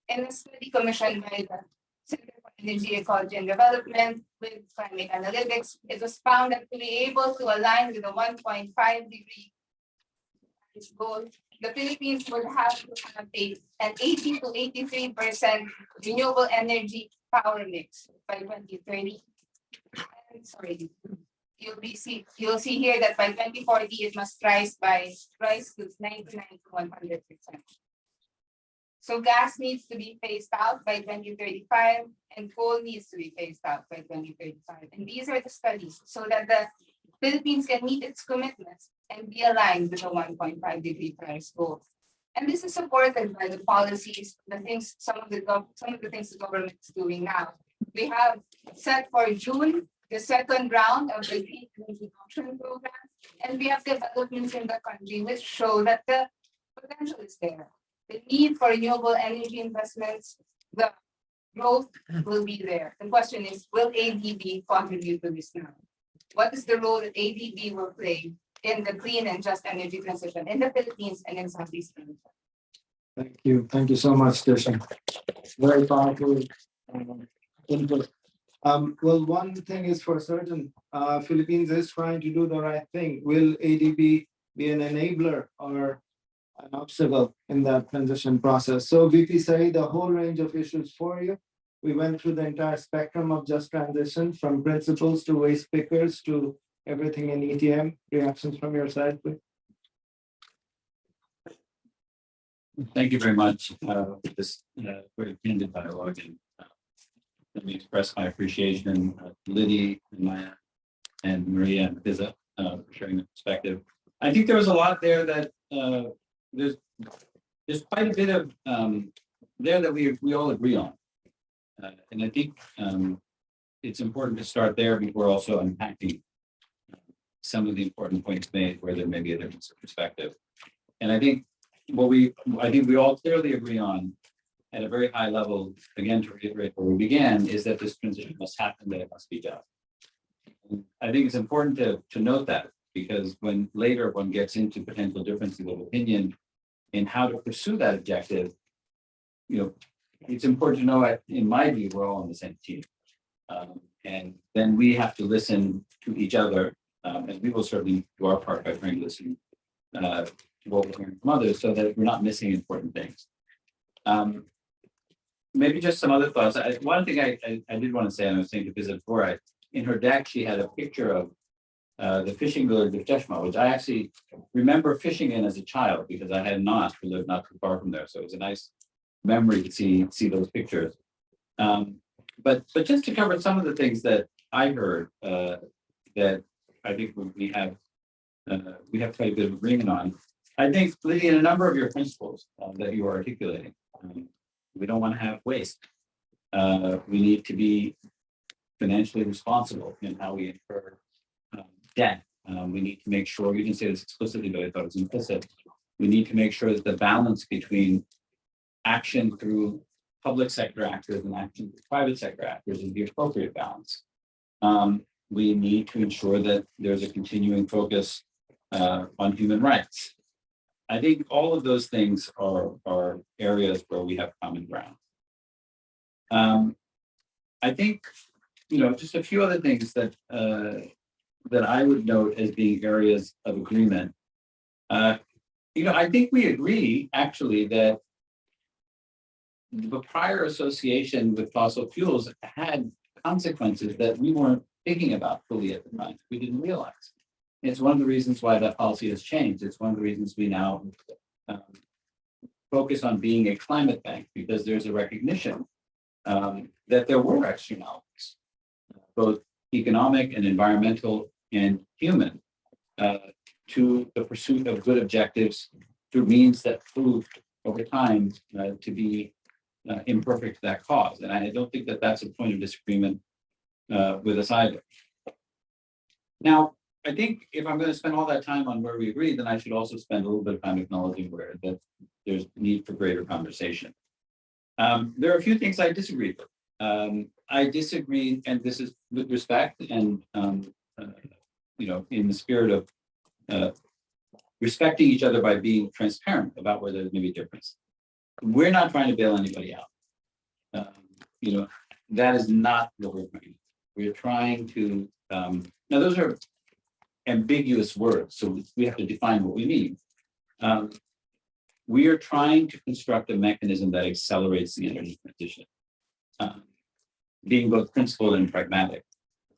In a study commissioned by the Center for Energy Ecology and Development with climate analytics, it was found that to be able to align with the 1.5 degree goal, the Philippines would have to have an 80 to 83% renewable energy power mix by 2030. And sorry, you'll see here that by 2040 it must rise to 99 to 100%. So gas needs to be phased out by 2035 and coal needs to be phased out by 2035. And these are the studies so that the Philippines can meet its commitments and be aligned with the 1.5 degree Paris goal. And this is supported by the policies, some of the things the government is doing now. We have set for June the second round of the Green Energy Option Program, and we have developments in the country which show that the potential is there. The need for renewable energy investments, the growth will be there. The question is, will ADB contribute to this now? What is the role that ADB will play in the clean and just energy transition in the Philippines and in Southeast Asia? Thank you so much, Tisha. Very powerful input. Well, one thing is for certain, Philippines is trying to do the right thing. Will ADB be an enabler or an obstacle in that transition process? So VP Saeed, a whole range of issues for you. We went through the entire spectrum of just transition, from principles to waste pickers to everything in ETM. Reactions from your side, please. Thank you very much for this very candid dialogue, and let me express my appreciation to Liddy and Maya and Maria and Pizza for sharing the perspective. I think there was a lot there that there's quite a bit of there that we all agree on, and I think it's important to start there before also unpacking some of the important points made where there may be a difference of perspective. And I think we all clearly agree on at a very high level, again, to reiterate where we began, is that this transition must happen, that it must be done. And I think it's important to note that, because when later one gets into potential differences of opinion in how to pursue that objective, it's important to know, in my view, we're all on the same team. And then we have to listen to each other, and we will certainly do our part by trying to listen to what we're hearing from others, so that we're not missing important things. Maybe just some other thoughts. One thing I did want to say, and I was thinking to visit before, in her deck, she had a picture of the fishing village of Cheshma, which I actually remember fishing in as a child because I had an aunt who lived not too far from there. So it was a nice memory to see those pictures. But just to cover some of the things that I heard that I think we have quite a bit of agreement on. I think, Lydia, in a number of your principles that you are articulating, we don't want to have waste. We need to be financially responsible in how we incur debt. We need to make sure, you didn't say this explicitly, but I thought it was implicit. We need to make sure that the balance between action through public sector actors and action through private sector actors is the appropriate balance. We need to ensure that there's a continuing focus on human rights. I think all of those things are areas where we have common ground. I think, just a few other things that I would note as being areas of agreement. I think we agree actually that the prior association with fossil fuels had consequences that we weren't thinking about fully at the time. We didn't realize. It's one of the reasons why that policy has changed. It's one of the reasons we now focus on being a climate bank, because there's a recognition that there were externalities, both economic and environmental and human, to the pursuit of good objectives through means that proved over time to be imperfect to that cause. And I don't think that that's a point of disagreement with us either. Now, I think if I'm going to spend all that time on where we agree, then I should also spend a little bit of time acknowledging where that there's need for greater conversation. There are a few things I disagree with. I disagree, and this is with respect and in the spirit of respecting each other by being transparent about where there's maybe a difference. We're not trying to bail anybody out. That is not what we're trying to do. We're trying to, now those are ambiguous words, so we have to define what we mean. We are trying to construct a mechanism that accelerates the energy transition, being both principled and pragmatic.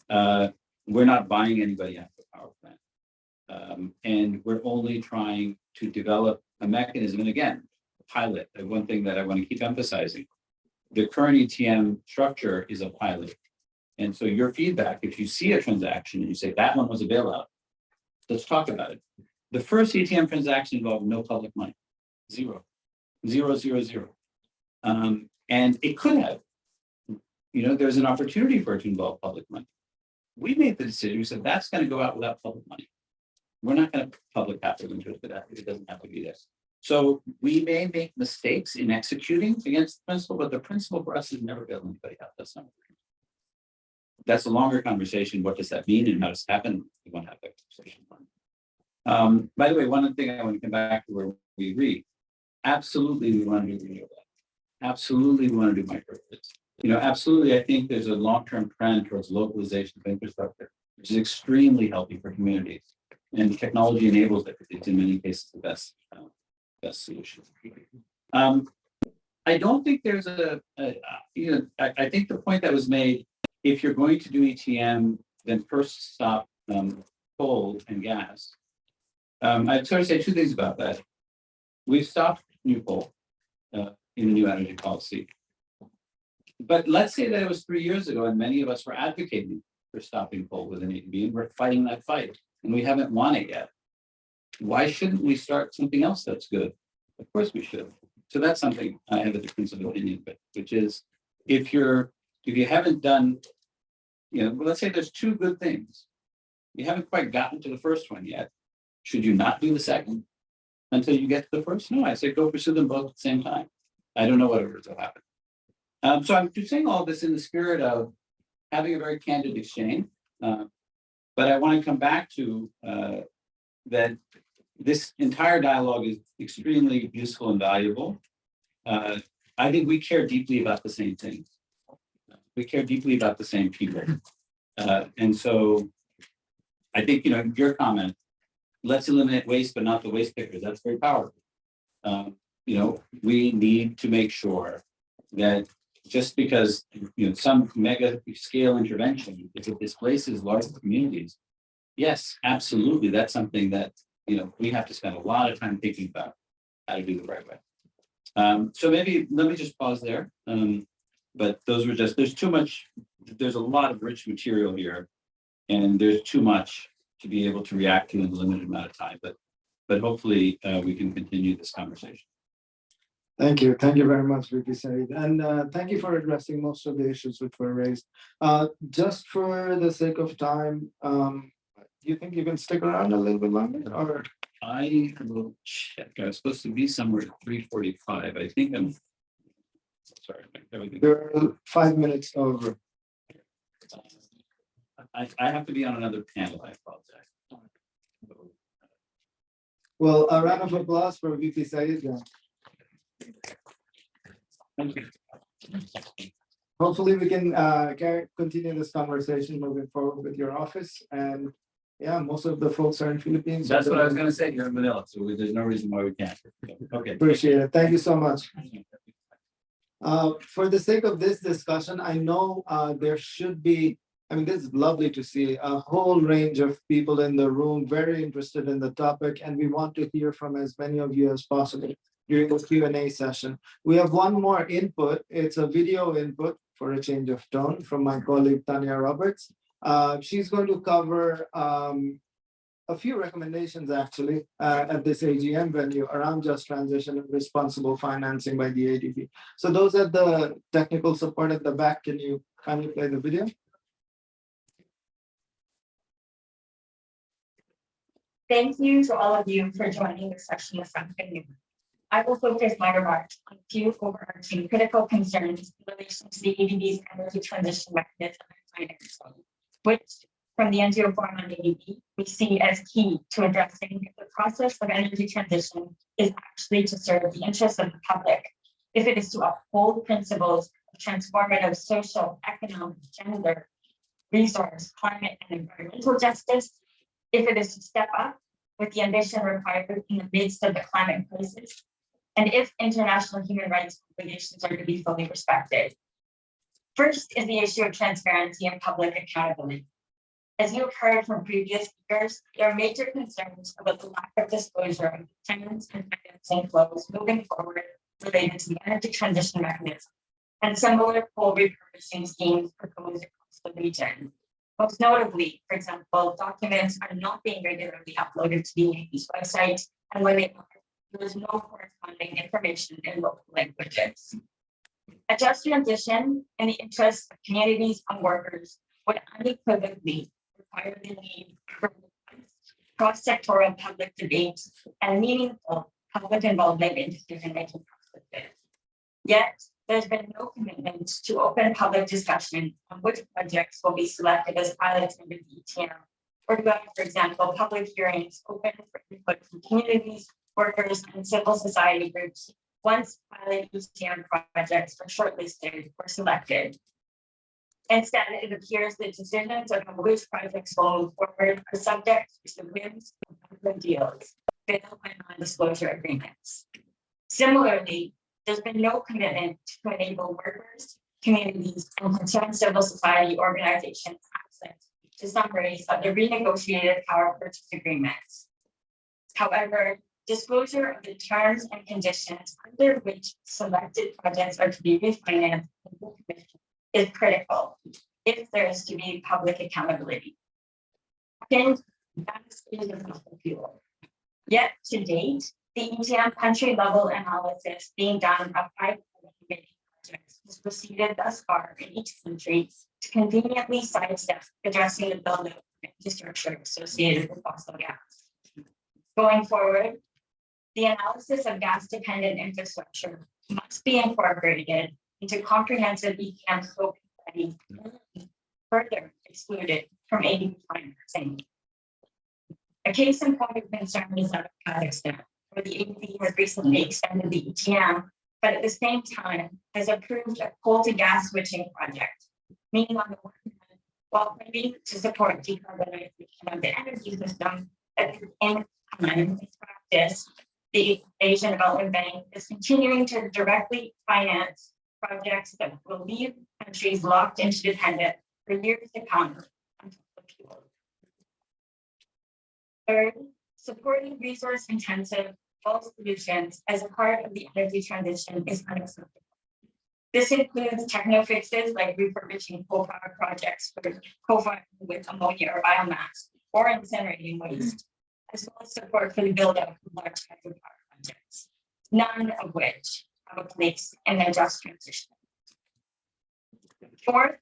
We're not buying anybody out of the power plant. And we're only trying to develop a mechanism, and again, pilot. One thing that I want to keep emphasizing, the current ETM structure is a pilot. And so your feedback, if you see a transaction and you say that one was a bailout, let's talk about it. The first ETM transaction involved no public money, zero. And it could have, there's an opportunity for it to involve public money. We made the decision, we said that's going to go out without public money. We're not going to public capital into it for that. It doesn't have to be this. So we may make mistakes in executing against the principle, but the principle for us is never bail anybody out. That's not. That's a longer conversation. What does that mean and how does it happen? We want to have that conversation. By the way, one thing I want to come back to where we agree. Absolutely, we want to do renewable. Absolutely, we want to do microgrids. Absolutely, I think there's a long-term trend towards localization of infrastructure, which is extremely healthy for communities. And technology enables it. It's in many cases the best solution. I don't think there's I think the point that was made, if you're going to do ETM, then first stop coal and gas. I'd sort of say two things about that. We've stopped new coal in the new energy policy. But let's say that it was 3 years ago and many of us were advocating for stopping coal with an ADB, and we're fighting that fight and we haven't won it yet. Why shouldn't we start something else that's good? Of course we should. So that's something I have a difference of opinion with, which is if you haven't done, let's say there's two good things. You haven't quite gotten to the first one yet. Should you not do the second until you get to the first? No, I say go pursue them both at the same time. I don't know what will happen. So I'm just saying all this in the spirit of having a very candid exchange. But I want to come back to that this entire dialogue is extremely useful and valuable. I think we care deeply about the same things. We care deeply about the same people. And so I think, your comment, let's eliminate waste, but not the waste pickers. That's very powerful. We need to make sure that just because some mega scale intervention, if it displaces large communities, Yes, absolutely. That's something that, we have to spend a lot of time thinking about how to do the right way. So maybe let me just pause there. But those were just, there's a lot of rich material here. And there's too much to be able to react to in a limited amount of time, but hopefully we can continue this conversation. Thank you very much, VP Saeed, and thank you for addressing most of the issues which were raised. Just for the sake of time, do you think you can stick around a little bit longer, or? I will check. I was supposed to be somewhere at 3:45. I think I'm sorry. You're 5 minutes over. I have to be on another panel. I apologize. Well, a round of applause for VP Saeed. Thank you. Hopefully we can continue this conversation moving forward with your office, and yeah, most of the folks are in Philippines. That's what I was going to say. You're in Manila, so there's no reason why we can't. Okay. Appreciate it. Thank you so much. For the sake of this discussion, I know there should be, this is lovely to see a whole range of people in the room, very interested in the topic, and we want to hear from as many of you as possible during the Q&A session. We have one more input. It's a video input for a change of tone from my colleague, Tanya Roberts. She's going to cover a few recommendations actually at this AGM venue around just transition and responsible financing by the ADB. So those at the technical support at the back, can you kindly play the video? Thank you to all of you for joining this session this afternoon. I will focus my remarks on a few overarching critical concerns in relation to the ADB's energy transition mechanism and financing, which from the NGO Forum on ADB, we see as key to addressing if the process of energy transition is actually to serve the interests of the public, if it is to uphold principles of transformative social, economic, gender, resource, climate, and environmental justice, if it is to step up with the ambition required in the midst of the climate crisis, and if international human rights obligations are to be fully respected. First is the issue of transparency and public accountability. As you have heard from previous speakers, there are major concerns about the lack of disclosure of payments and financing flows moving forward related to the energy transition mechanism and similar coal repurposing schemes proposed across the region. Most notably, for example, documents are not being regularly uploaded to the ADB's website, and when they are, there is no corresponding information in local languages. A just transition in the interests of communities and workers would unequivocally require the need for cross-sectoral public debate and meaningful public involvement in decision-making processes. Yet, there's been no commitment to open public discussion on which projects will be selected as pilots under the ETM, or to have, for example, public hearings open for input from communities, workers, and civil society groups once pilot ETM projects are shortlisted or selected. Instead, it appears that decisions on which projects will move forward are subject to wins and deals, fail by non-disclosure agreements. Similarly, there's been no commitment to enable workers, communities, and concerned civil society organizations access to summaries of the renegotiated power purchase agreements. However, disclosure of the terms and conditions under which selected projects are to be refinanced is critical if there is to be public accountability. Second, that is the fossil fuel. Yet to date, the ETM country level analysis being done of 5 projects has proceeded thus far in each country to conveniently sidestep addressing the build-up of infrastructure associated with fossil gas. Going forward, the analysis of gas-dependent infrastructure must be incorporated into comprehensive ETM scope study, further excluded from ADB financing. A case in point of concern is that of Kazakhstan, where the ADB has recently extended the ETM, but at the same time has approved a coal to gas switching project, meaning on the one hand, while planning to support decarbonization of the energy system, at the same time, in practice, the Asian Development Bank is continuing to directly finance projects that will leave countries locked into dependence for years to come on fossil fuels. Third, supporting resource-intensive bulk solutions as a part of the energy transition is unacceptable. This includes techno fixes like refurbishing coal power projects for co-firing with ammonia or biomass, or incinerating waste, as well as support for the build-up of large hydropower projects, none of which have a place in their just transition. Fourth,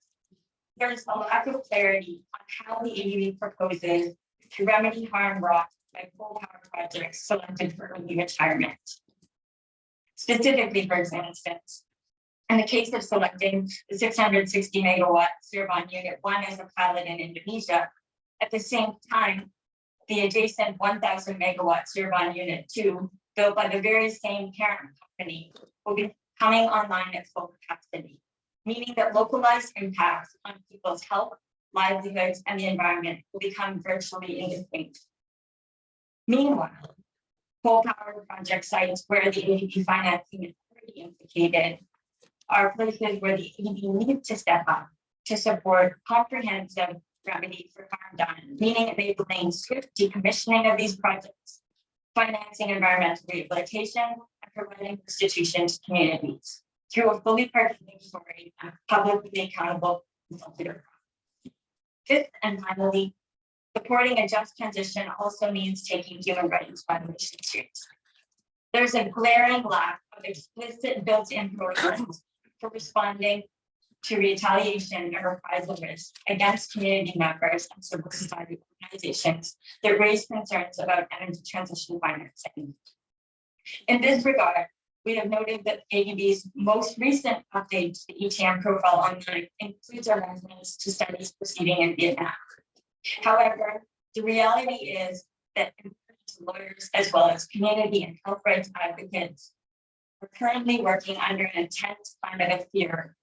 there's a lack of clarity on how the ADB proposes to remedy harm wrought by coal power projects selected for early retirement. Specifically, for instance, in the case of selecting the 660 megawatt Cirebon Unit 1 as a pilot in Indonesia, at the same time, the adjacent 1,000 megawatt Cirebon Unit 2, built by the very same parent company, will be coming online at full capacity, meaning that localized impacts on people's health, livelihoods, and the environment will become virtually indistinct. Meanwhile, coal power project sites where the ADB financing is already implicated are places where the ADB needs to step up to support comprehensive remedy for harm done, meaning enabling swift decommissioning of these projects, financing environmental rehabilitation, and providing restitution to communities through a fully participatory and publicly accountable consultative process. Fifth and finally, supporting a just transition also means taking human rights violations seriously. There's a glaring lack of explicit built-in programs for responding to retaliation and reprisal risk against community members and civil society organizations that raise concerns about energy transition financing. In this regard, we have noted that ADB's most recent update to the ETM profile online includes a reference to studies proceeding in Vietnam. However, the reality is that lawyers as well as community and health rights advocates are currently working under an intense climate of fear,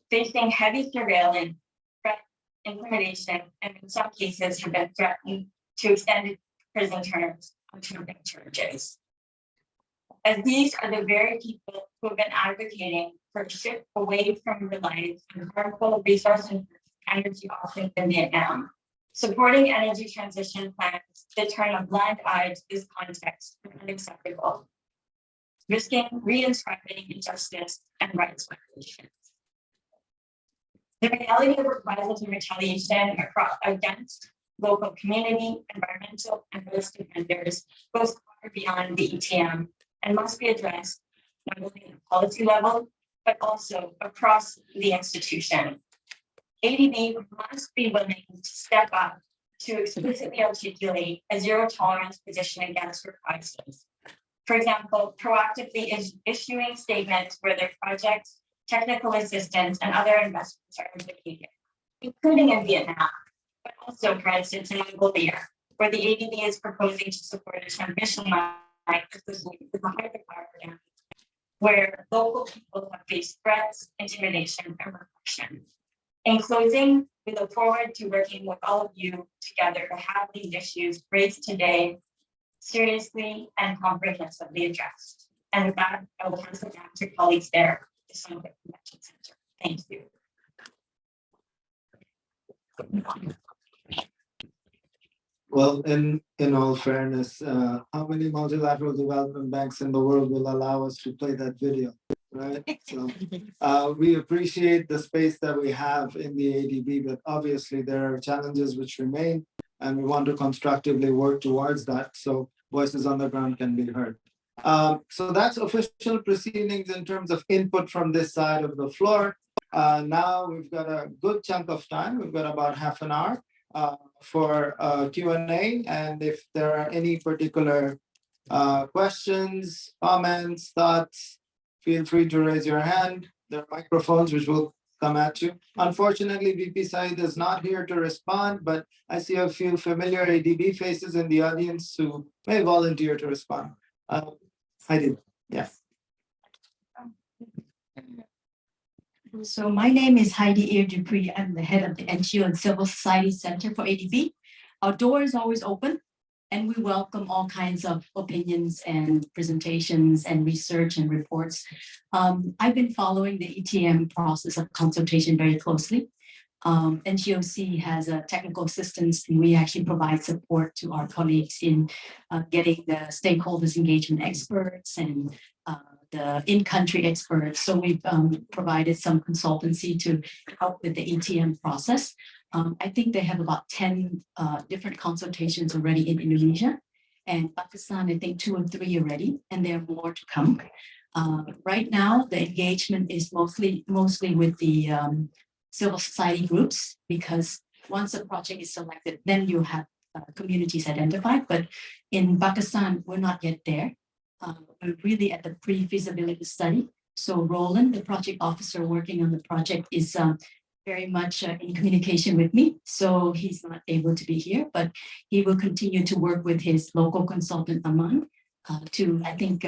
facing heavy surveillance, threat, intimidation, and in some cases have been threatened to extended prison terms on trumping charges. As these are the very people who have been advocating for a shift away from reliance on harmful resource and energy options in Vietnam, supporting energy transition plans that turn a blind eye to this context is unacceptable, risking reinscribing injustice and rights violations. The reality of reprisals and retaliation against local community, environmental, and host defenders goes far beyond the ETM and must be addressed not only at a policy level, but also across the institution. ADB must be willing to step up to explicitly articulate a zero tolerance position against reprisals. For example, proactively issuing statements where their projects, technical assistance, and other investments are implicated, including in Vietnam, but also, for instance, in Mongolia, where the ADB is proposing to support a transmission line associated with the hydropower dam, where local people have faced threats, intimidation, and repression. In closing, we look forward to working with all of you together to have these issues raised today seriously and comprehensively addressed. And with that, I will pass it back to colleagues there at the Summit Convention Center. Thank you. Well, in all fairness, how many multilateral development banks in the world will allow us to play that video, right? So we appreciate the space that we have in the ADB, but obviously there are challenges which remain, and we want to constructively work towards that so voices on the ground can be heard. So that's official proceedings in terms of input from this side of the floor. Now we've got a good chunk of time. We've got about half an hour for Q&A, and if there are any particular questions, comments, thoughts, feel free to raise your hand. There are microphones which will come at you. Unfortunately, VP Saeed is not here to respond, but I see a few familiar ADB faces in the audience who may volunteer to respond. Heidi, yes. So my name is Heidi Ear Dupree. I'm the head of the NGO and Civil Society Center for ADB. Our door is always open, and we welcome all kinds of opinions and presentations and research and reports. I've been following the ETM process of consultation very closely. NGOC has a technical assistance, and we actually provide support to our colleagues in getting the stakeholders engagement experts and the in-country experts. So we've provided some consultancy to help with the ATM process. I think they have about 10 different consultations already in Indonesia, and Pakistan, I think 2 or 3 already, and there are more to come. Right now, the engagement is mostly with the civil society groups, because once a project is selected, then you have communities identified. But in Pakistan, we're not yet there. We're really at the pre-feasibility study. So Roland, the project officer working on the project, is very much in communication with me. So he's not able to be here, but he will continue to work with his local consultant, Aman, I think,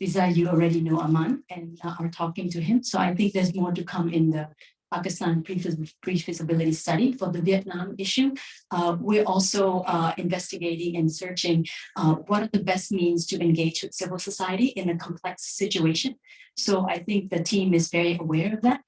Lisa, you already know Aman and are talking to him. So I think there's more to come in the Pakistan pre-feasibility study. For the Vietnam issue, we're also investigating and searching what are the best means to engage with civil society in a complex situation. So I think the team is very aware of that.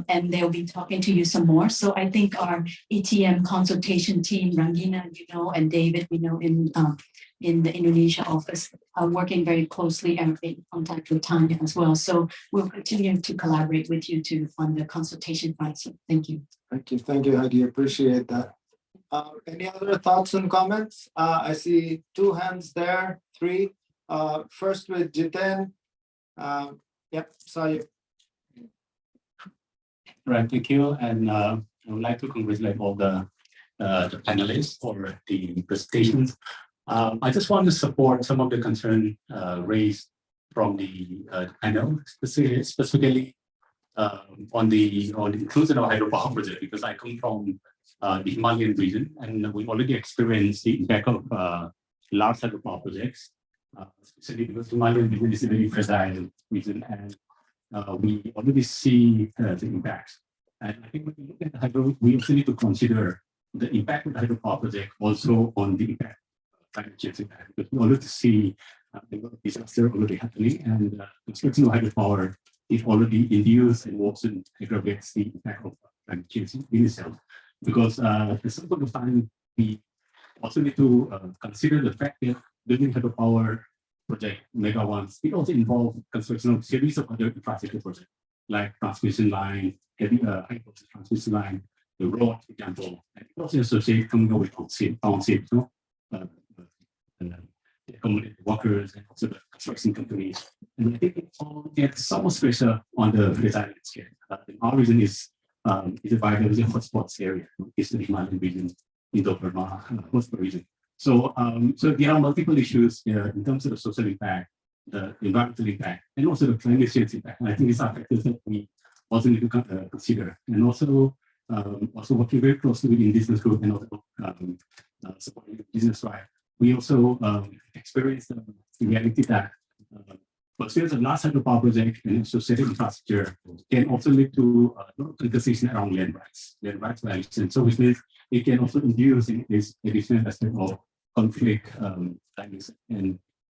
And they'll be talking to you some more. So I think our ETM consultation team, Rangina, you know, and David, we know in the Indonesia office, are working very closely and in contact with Tanya as well. So we'll continue to collaborate with you on the consultation front. So thank you. Thank you, Heidi. Appreciate that. Any other thoughts and comments? I see 2 hands there, 3. First with Jiten. Yep, saw you. Right, thank you. And I would like to congratulate all the panelists for the presentations. I just want to support some of the concern raised from the panel, specifically on the inclusion of hydropower project, because I come from the Himalayan region, and we already experienced the impact of large hydropower projects, especially because Himalayan region is a very fragile region, and we already see the impacts. And I think when we look at the hydro, we also need to consider the impact of the hydropower project also on the impact of climate change impact, because we already see disaster already happening, and construction of hydropower is already induced and also aggravates the impact of climate change in itself. Because at some point of time, we also need to consider the fact that building hydropower project megawatts, it also involves construction of series of other infrastructure projects like transmission line, heavy high voltage transmission line, the road, for example, and it also associated coming up with townships, the accommodate workers and also the construction companies. And I think it all gets some pressure on the resilience scale. Our region is a biodiversity hotspots area, Eastern Himalayan region, Indo-Burma, coastal region. So, so there are multiple issues in terms of the social impact, the environmental impact, and also the climate change impact. And I think these are factors that we also need to consider. And also working very closely with indigenous group and also supporting the business right. We also experienced the reality that pursuits of large hydropower project and associated infrastructure can also lead to conversation around land rights violation. So which means it can also induce in this additional aspect of conflict and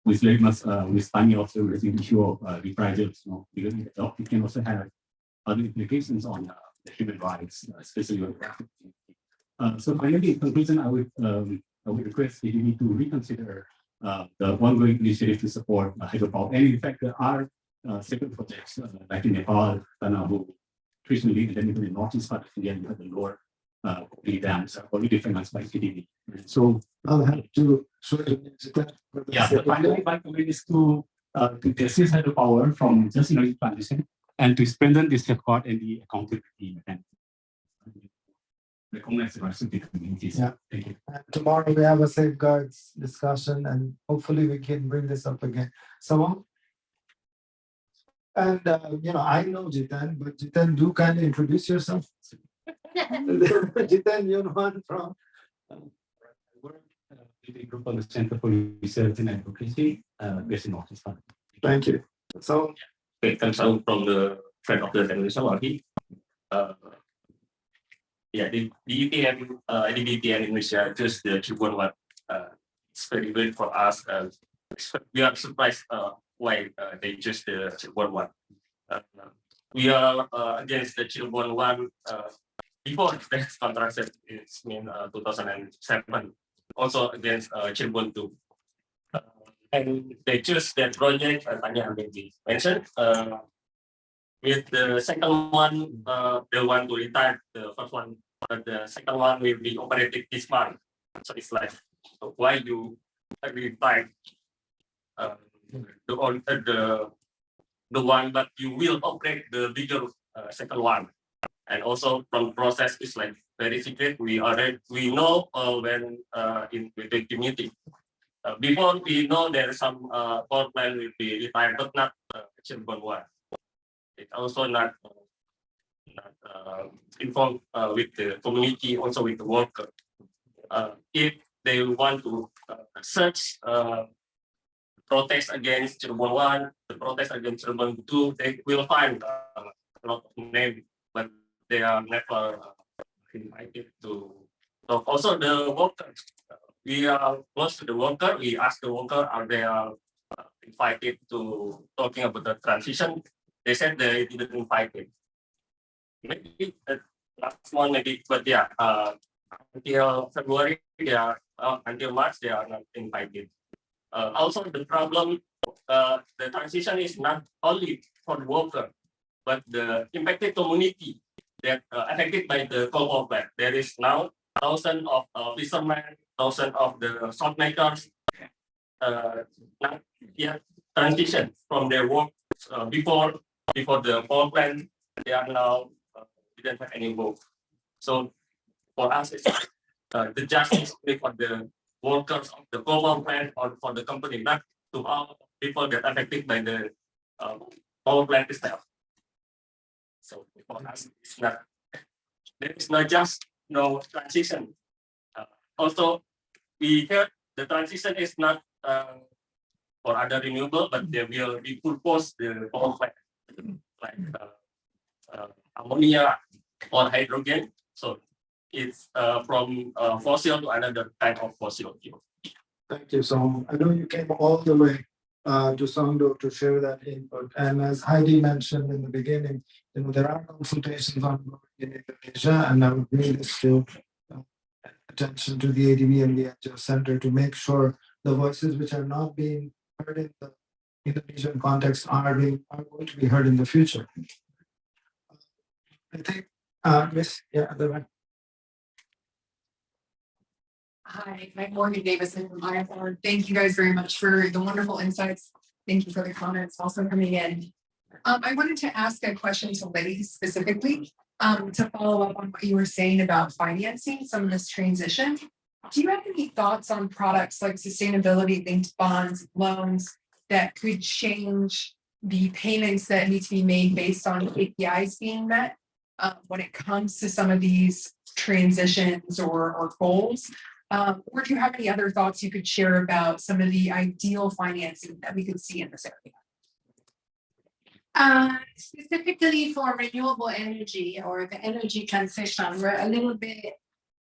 with very much with Tanya also raising the issue of reprisals, because it can also have other implications on the human rights, especially on trafficking. So finally, in conclusion, I would request ADB to reconsider the ongoing initiative to support hydropower. And in fact, there are several projects like in Nepal, Tanahu, recently, and then even in the northeast part of India, you have the lower dams are already financed by ADB. So I'll have to yeah, the finally my comment is to assist hydropower from just energy transition and to strengthen the safeguard and the accountability and recognize the rights of the communities. Yeah. Thank you. Tomorrow we have a safeguards discussion, and hopefully we can bring this up again. Someone? And I know Jitan, but Jitan, do kind of introduce yourself. Jitan, you're one from Work with a group on the Center for Research and Advocacy, based in Northeast. Thank you. So it comes out from the friend of the Indonesia. Yeah, the EPM, ADB in Indonesia, just the Q1 one. It's very good for us. We are surprised why they just the Q1 one. We are against the Q1 one before this contract it's in 2007, also against Cirebon 2. And they choose that project, Tanya already mentioned. With the second one, they want to retire the first one, but the second one will be operated this month. So it's like, why you retire the one, but you will operate the bigger second one. And also from process is like very secret. We know when in the community. Before we know there is some power plant will be retired, but not Cirebon 1. It's also not involved with the community, also with the worker. If they want to search protest against Cirebon 1, the protest against Cirebon 2, they will find a lot of names, but they are never invited to talk. Also the workers, we are close to the worker. We ask the worker, are they invited to talking about the transition? They said they didn't invite it. Maybe the last one, maybe, but yeah, until February, until March, they are not invited. Also, the problem, the transition is not only for the worker, but the impacted community that affected by the coal power plant. There is now thousands of fishermen, thousands of the salt makers, not yet transition from their work before the power plant. They are now didn't have any work. So for us, it's like the justice for the workers of the coal power plant or for the company, not to all people that affected by the power plant itself. So for us, it's not. There is not just no transition. Also, we heard the transition is not for other renewable, but they will repurpose the power plant like ammonia or hydrogen. So it's from fossil to another type of fossil fuel. Thank you. So I know you came all the way to Songdo to share that input. And as Heidi mentioned in the beginning, there are consultations ongoing in Indonesia, and I would bring this to attention to the ADB and the NGO Center to make sure the voices which are not being heard in the Indonesian context are going to be heard in the future. I think, Miss, the one. Hi, I'm Morgan Davison from IFR. Thank you guys very much for the wonderful insights. Thank you for the comments also coming in. I wanted to ask a question to ladies specifically to follow up on what you were saying about financing some of this transition. Do you have any thoughts on products like sustainability-linked bonds, loans that could change the payments that need to be made based on KPIs being met when it comes to some of these transitions or goals? Or do you have any other thoughts you could share about some of the ideal financing that we could see in this area? Specifically for renewable energy or the energy transition, we're a little bit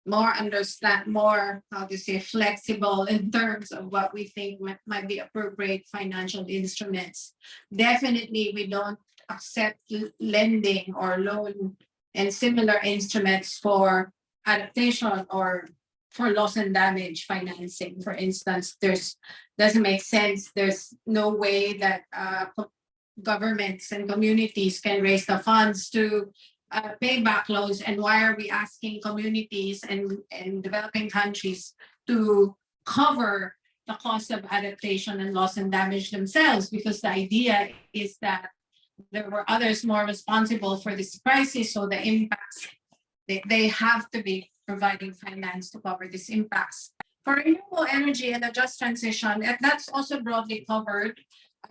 more how to say, flexible in terms of what we think might be appropriate financial instruments. Definitely, we don't accept lending or loan and similar instruments for adaptation or for loss and damage financing. For instance, doesn't make sense. There's no way that governments and communities can raise the funds to pay back loans. And why are we asking communities and developing countries to cover the cost of adaptation and loss and damage themselves? Because the idea is that there were others more responsible for this crisis, so the impacts, they have to be providing finance to cover these impacts. For renewable energy and a just transition, that's also broadly covered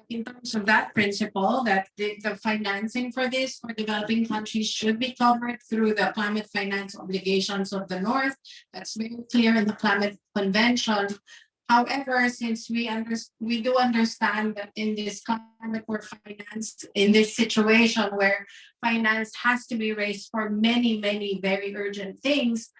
in terms of that principle, that the financing for this for developing countries should be covered through the climate finance obligations of the North. That's very clear in the Climate Convention. However, since we do understand that in this climate we're financed in this situation where finance has to be raised for many, many very urgent things,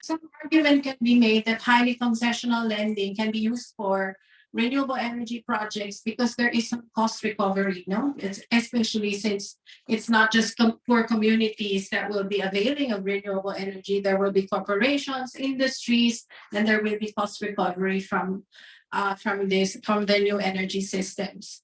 some argument can be made that highly concessional lending can be used for renewable energy projects because there is some cost recovery, no? It's especially since it's not just poor communities that will be availing of renewable energy. There will be corporations, industries, and there will be cost recovery from the new energy systems.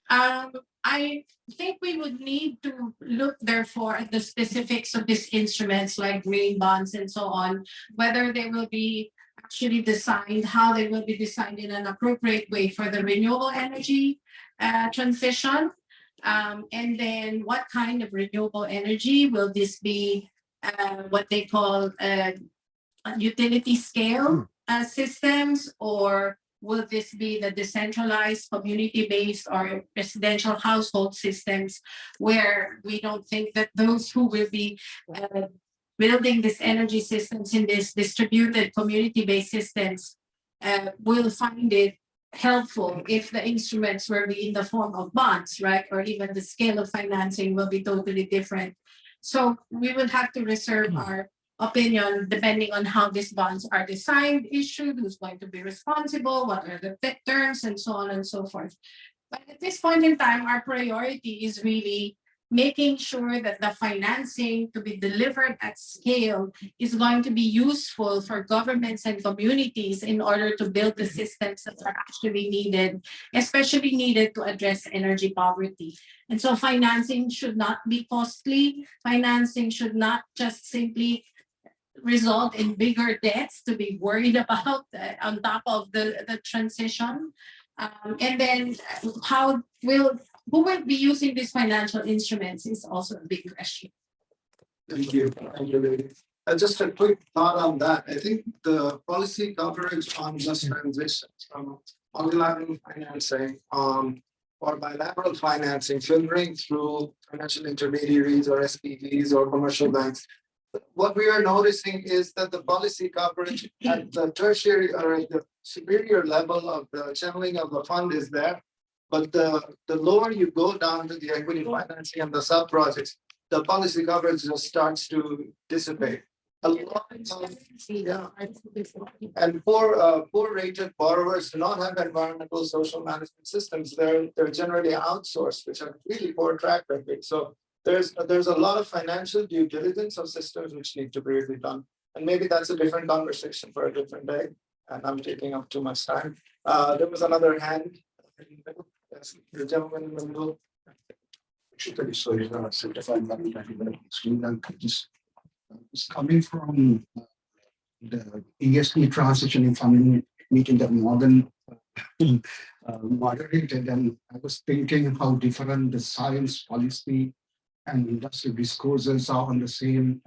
I think we would need to look therefore at the specifics of these instruments like green bonds and so on, whether they will be actually designed, how they will be designed in an appropriate way for the renewable energy transition. And then what kind of renewable energy will this be, what they call utility scale systems, or will this be the decentralized, community-based, or residential household systems, where we don't think that those who will be building these energy systems in these distributed community-based systems will find it helpful if the instruments will be in the form of bonds, right? Or even the scale of financing will be totally different. So we would have to reserve our opinion depending on how these bonds are designed, issued, who's going to be responsible, what are the terms, and so on and so forth. But at this point in time, our priority is really making sure that the financing to be delivered at scale is going to be useful for governments and communities in order to build the systems that are actually needed, especially needed to address energy poverty. And so financing should not be costly. Financing should not just simply result in bigger debts to be worried about on top of the transition. And then who will be using these financial instruments is also a big question. Thank you. Thank you, lady. Just a quick thought on that. I think the policy coverage on just transitions from multilateral financing or bilateral financing filtering through financial intermediaries or SPVs or commercial banks. What we are noticing is that the policy coverage at the tertiary or at the superior level of the channeling of the fund is there. But the lower you go down to the equity financing and the sub projects, the policy coverage just starts to dissipate. A lot of, yeah. And poor rated borrowers do not have environmental social management systems. They're generally outsourced, which have really poor track record. So there's a lot of financial due diligence of systems which need to be really done. And maybe that's a different conversation for a different day. And I'm taking up too much time. There was another hand. Yes, the gentleman in the middle. Sorry, certified Sri Lanka. It's coming from the ESG transition funding meeting that Morgan moderated, and I was thinking how different the science policy and industrial discourses are on the same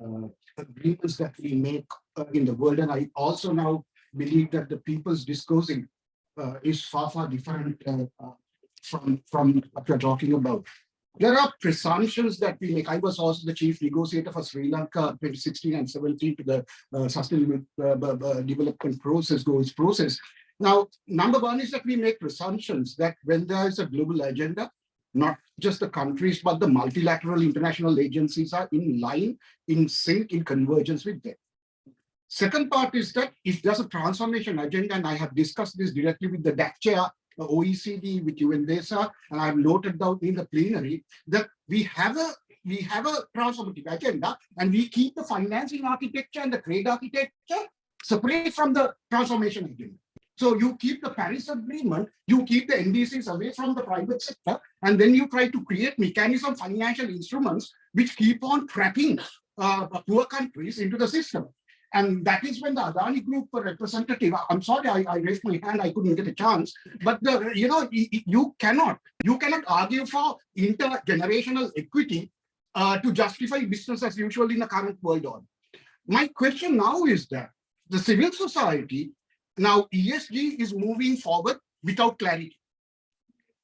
agreements that we make in the world. And I also now believe that the people's discoursing is far different from what we're talking about. There are presumptions that we make. I was also the chief negotiator for Sri Lanka 2016 and 17 to the Sustainable Development Process, goals process. Now, number one is that we make presumptions that when there is a global agenda, not just the countries, but the multilateral international agencies are in line, in sync, in convergence with them. Second part is that if there's a transformation agenda, and I have discussed this directly with the DAC chair, OECD, with UNDESA, and I've noted down in the plenary that we have a transformative agenda, and we keep the financing architecture and the trade architecture separate from the transformation agenda. So you keep the Paris Agreement, you keep the NDCs away from the private sector, and then you try to create mechanism, financial instruments which keep on trapping poor countries into the system. And that is when the Adani Group representative, I'm sorry, I raised my hand, I couldn't get a chance, but you cannot argue for intergenerational equity to justify business as usual in the current world order. My question now is that the civil society, now ESG is moving forward without clarity.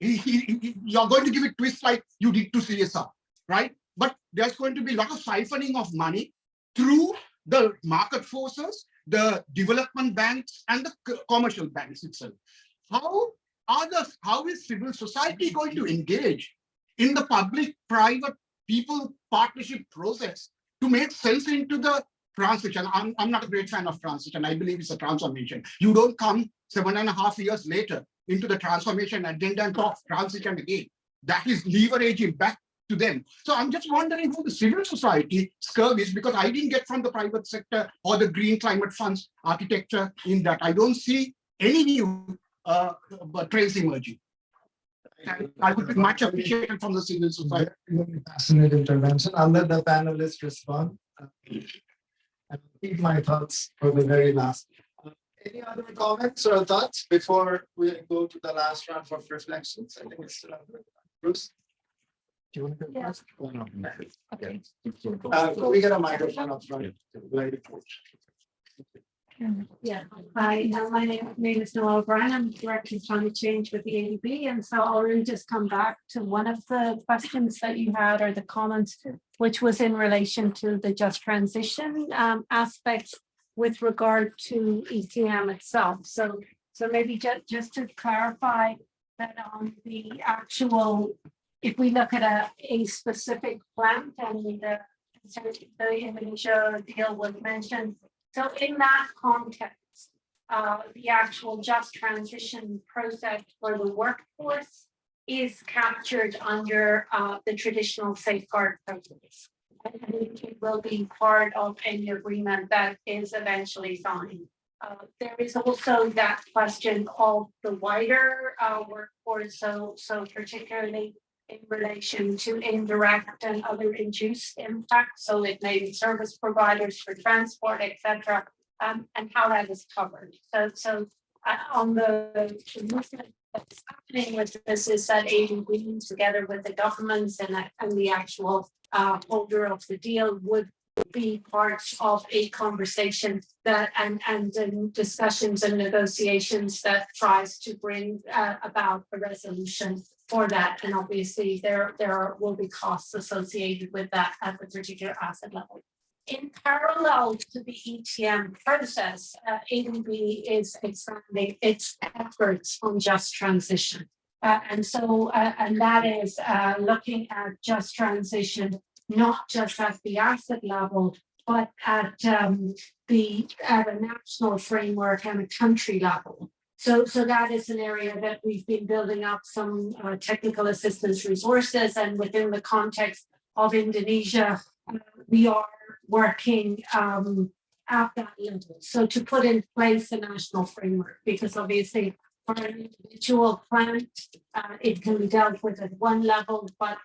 You're going to give it twists like you did to CSR, right? But there's going to be a lot of siphoning of money through the market forces, the development banks, and the commercial banks itself. How is civil society going to engage in the public-private people partnership process to make sense into the transition? I'm not a great fan of transition. I believe it's a transformation. You don't come 7.5 years later into the transformation agenda and talk transition again. That is leveraging back to them. So I'm just wondering how the civil society curve is, because I didn't get from the private sector or the green climate funds architecture in that. I don't see any new trends emerging. I would be much appreciated from the civil society. Very passionate intervention. I'll let the panelists respond. And keep my thoughts for the very last. Any other comments or thoughts before we go to the last round of reflections? I think it's still Bruce. Do you want to go first? Oh, no. Okay. We get a microphone up front. Yeah, hi, my name is Noel O'Brien. I'm Director of Climate Change with the ADB. And so I'll really just come back to one of the questions that you had, or the comments, which was in relation to the just transition aspects with regard to ETM itself. So maybe just to clarify that on the actual, if we look at a specific plant, and the Indonesia deal was mentioned. So in that context, the actual just transition process for the workforce is captured under the traditional safeguard process. And it will be part of any agreement that is eventually signed. There is also that question of the wider workforce, so particularly in relation to indirect and other induced impacts. So it may be service providers for transport, etc., and how that is covered. So on the movement that's happening with this is that ADB, together with the governments and the actual holder of the deal, would be part of a conversation that and discussions and negotiations that tries to bring about a resolution for that. And obviously there will be costs associated with that at the particular asset level. In parallel to the ETM process, ADB is expanding its efforts on just transition. And that is looking at just transition, not just at the asset level, but at a national framework and a country level. So that is an area that we've been building up some technical assistance resources, and within the context of Indonesia, we are working at that level. So to put in place a national framework, because obviously for an individual plant, it can be dealt with at one level, but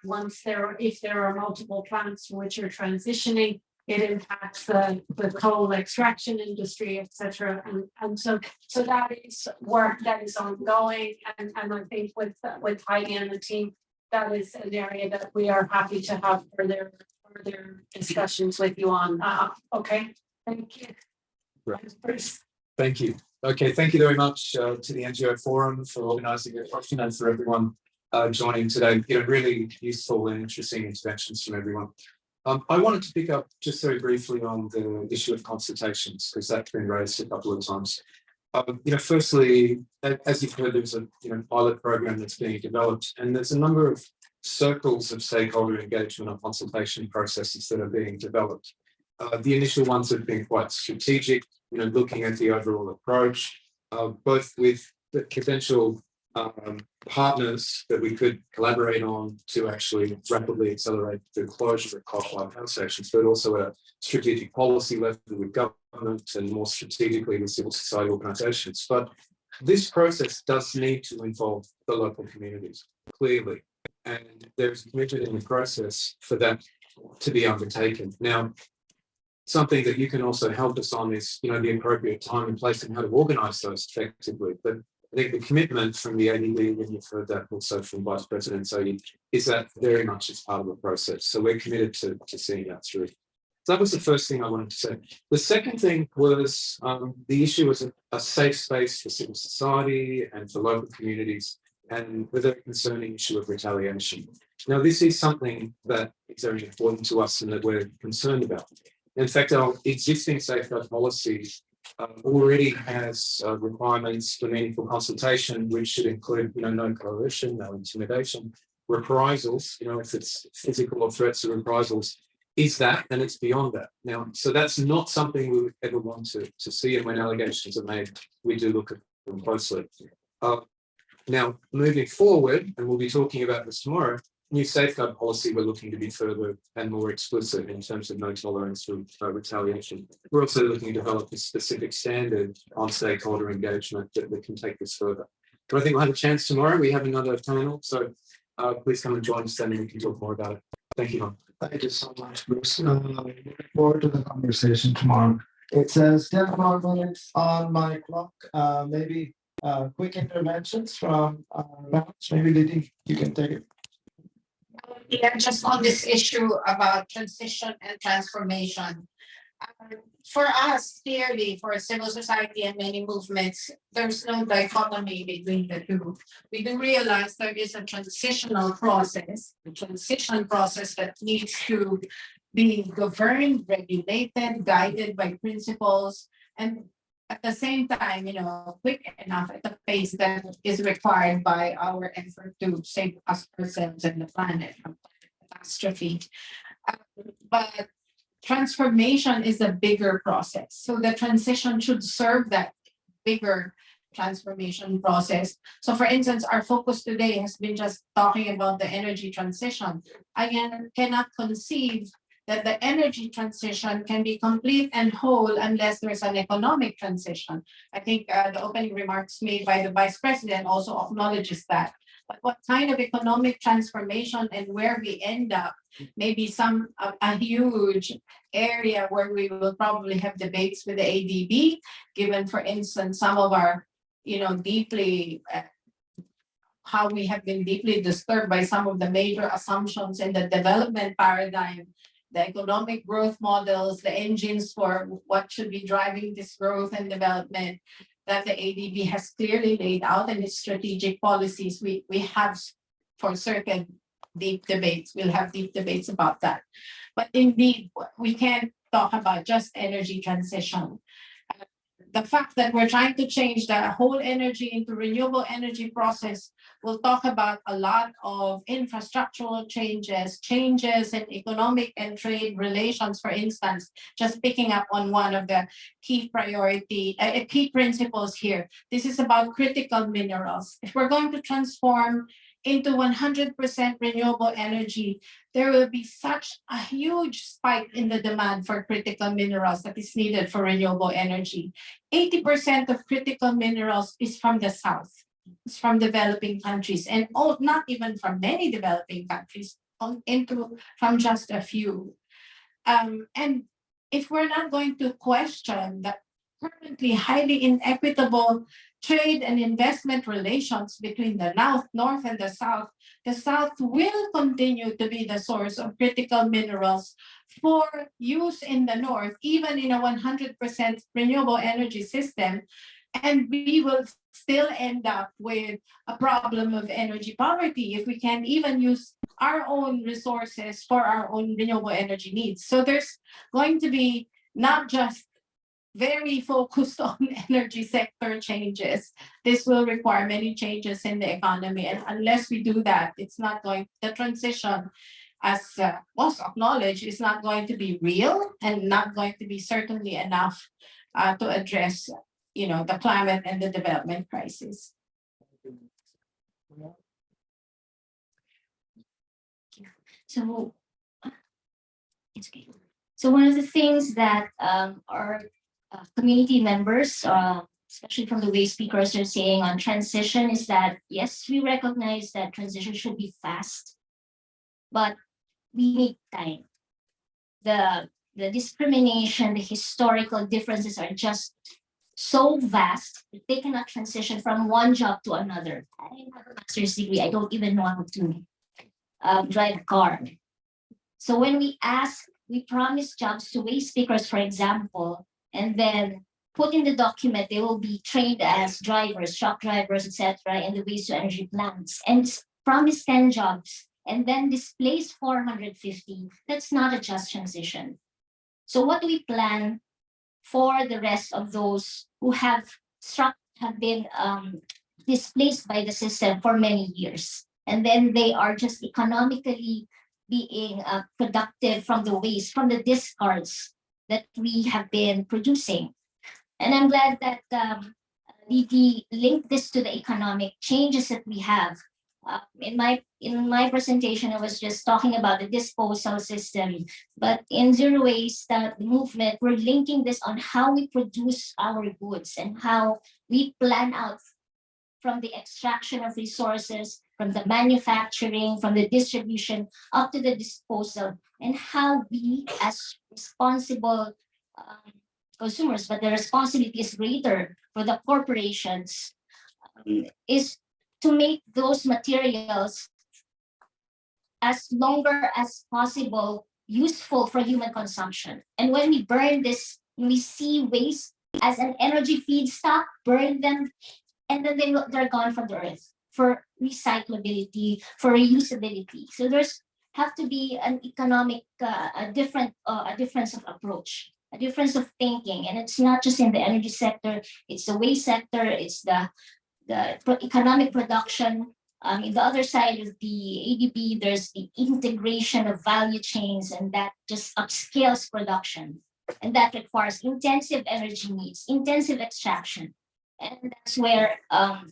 if there are multiple plants which are transitioning, it impacts the coal extraction industry, etc. And so that is work that is ongoing, and I think with Heidi and the team, that is an area that we are happy to have further discussions with you on. Okay, thank you. Right. Thank you. Okay, thank you very much to the NGO Forum for organising the question, and for everyone joining today. Really useful and interesting interventions from everyone. I wanted to pick up just very briefly on the issue of consultations, because that's been raised a couple of times. Firstly, as you've heard, there's a pilot program that's being developed, and there's a number of circles of stakeholder engagement and consultation processes that are being developed. The initial ones have been quite strategic, looking at the overall approach, both with the potential partners that we could collaborate on to actually rapidly accelerate the closure of coal-fired power stations, but also at a strategic policy level with government and more strategically with civil society organisations. But this process does need to involve the local communities, clearly, and there's commitment in the process for that to be undertaken. Now, something that you can also help us on is, the appropriate time and place and how to organise those effectively. But I think the commitment from the ADB, and you've heard that also from Vice President Saeed, is that very much is part of the process. So we're committed to seeing that through. So that was the first thing I wanted to say. The second thing was the issue was a safe space for civil society and for local communities, and with a concerning issue of retaliation. Now, this is something that is very important to us and that we're concerned about. In fact, our existing safeguard policy already has requirements for meaningful consultation, which should include, no coercion, no intimidation, reprisals, if it's physical or threats or reprisals, is that, and it's beyond that. Now, so that's not something we would ever want to see, and when allegations are made, we do look at them closely. Now, moving forward, and we'll be talking about this tomorrow, new safeguard policy, we're looking to be further and more explicit in terms of no tolerance of retaliation. We're also looking to develop a specific standard on stakeholder engagement that can take this further. But I think we'll have a chance tomorrow. We have another panel, so please come and join us then and we can talk more about it. Thank you. Thank you so much, Bruce. Looking forward to the conversation tomorrow. It says 10 more minutes on my clock. Maybe quick interventions from maybe Lily, you can take it. Yeah, just on this issue about transition and transformation. For us, clearly, for civil society and many movements, there's no dichotomy between the two. We do realize there is a transitional process, a transition process that needs to be governed, regulated, guided by principles, and at the same time, quick enough at the pace that is required by our effort to save us ourselves and the planet from catastrophe. But transformation is a bigger process. So the transition should serve that bigger transformation process. So for instance, our focus today has been just talking about the energy transition. I cannot conceive that the energy transition can be complete and whole unless there's an economic transition. I think the opening remarks made by the Vice President also acknowledges that. But what kind of economic transformation and where we end up, maybe a huge area where we will probably have debates with the ADB, given, for instance, some of our, deeply, how we have been deeply disturbed by some of the major assumptions in the development paradigm, the economic growth models, the engines for what should be driving this growth and development that the ADB has clearly laid out in its strategic policies. We have for certain deep debates. We'll have deep debates about that. But indeed, we can't talk about just energy transition. The fact that we're trying to change the whole energy into renewable energy process, we'll talk about a lot of infrastructural changes in economic and trade relations, for instance, just picking up on one of the key key principles here. This is about critical minerals. If we're going to transform into 100% renewable energy, there will be such a huge spike in the demand for critical minerals that is needed for renewable energy. 80% of critical minerals is from the South. It's from developing countries, and not even from many developing countries, from just a few. And if we're not going to question the currently highly inequitable trade and investment relations between the North and the South will continue to be the source of critical minerals for use in the North, even in a 100% renewable energy system. And we will still end up with a problem of energy poverty if we can't even use our own resources for our own renewable energy needs. So there's going to be not just very focused on energy sector changes. This will require many changes in the economy. And unless we do that, the transition, as was acknowledged, is not going to be real and not going to be certainly enough to address the climate and the development crisis. So, it's okay. So one of the things that our community members, especially from the way speakers are saying on transition, is that yes, we recognize that transition should be fast, but we need time. The discrimination, the historical differences are just so vast that they cannot transition from one job to another. I have a master's degree. I don't even know how to drive a car. So when we promise jobs to waste speakers, for example, and then put in the document they will be trained as drivers, truck drivers, etc., in the waste to energy plants, and promise 10 jobs and then displace 450. That's not a just transition. So what do we plan for the rest of those who have been displaced by the system for many years, and then they are just economically being productive from the waste, from the discards that we have been producing? And I'm glad that link this to the economic changes that we have. In my presentation, I was just talking about the disposal system, but in zero waste movement, we're linking this on how we produce our goods and how we plan out from the extraction of resources, from the manufacturing, from the distribution up to the disposal, and how we as responsible consumers, but the responsibility is greater for the corporations, is to make those materials as longer as possible useful for human consumption. And when we burn this, we see waste as an energy feedstock, burn them, and then they're gone from the earth for recyclability, for reusability. So there's have to be an economic, a difference of approach, a difference of thinking. And it's not just in the energy sector, it's the waste sector, it's the economic production. In the other side of the ADB, there's the integration of value chains, and that just upscales production. And that requires intensive energy needs, intensive extraction. And that's where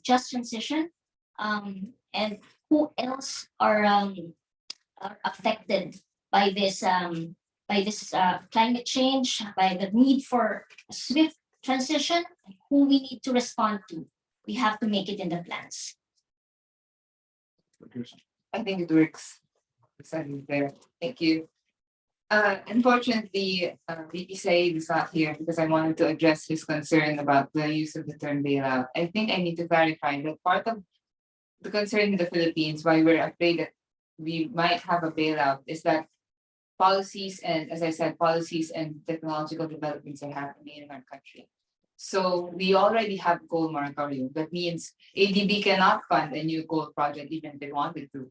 just transition and who else are affected by this climate change, by the need for a swift transition, who we need to respond to. We have to make it in the plans. I think it works. There. Thank you. Unfortunately, VP Saeed is not here because I wanted to address his concern about the use of the term bailout. I think I need to clarify that part of the concern in the Philippines, why we're afraid that we might have a bailout, is that policies and, as I said, policies and technological developments are happening in our country. So we already have coal moratorium. That means ADB cannot fund a new coal project even if they wanted to.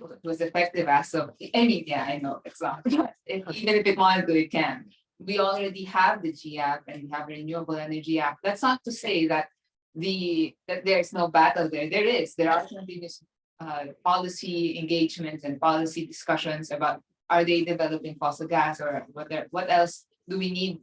It was effective as of, I mean, yeah, I know it's not, but even if it wanted to, it can. We already have the GAIA-AP and we have Renewable Energy Act. That's not to say that there's no battle there. There is. There are continuous policy engagements and policy discussions about, are they developing fossil gas, or what else do we need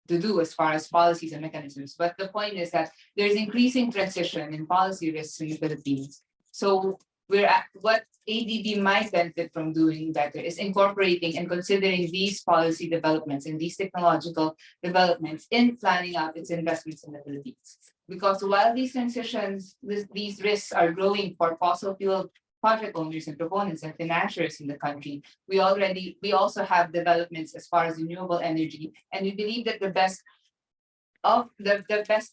to do as far as policies and mechanisms. But the point is that there's increasing transition in policy risks in the Philippines. So what ADB might benefit from doing better is incorporating and considering these policy developments and these technological developments in planning out its investments in the Philippines. Because while these transitions, these risks are growing for fossil fuel project owners and proponents and financiers in the country, we also have developments as far as renewable energy, and we believe that the best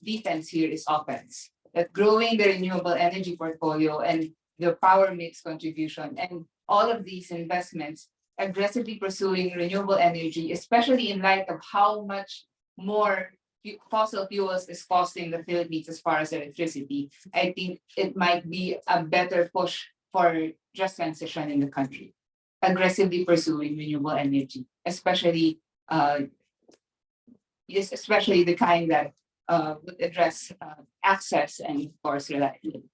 defense here is offense. That growing the renewable energy portfolio and the power mix contribution and all of these investments, aggressively pursuing renewable energy, especially in light of how much more fossil fuels is costing the Philippines as far as electricity, I think it might be a better push for just transition in the country, aggressively pursuing renewable energy, especially the kind that would address access and, of course, reliability.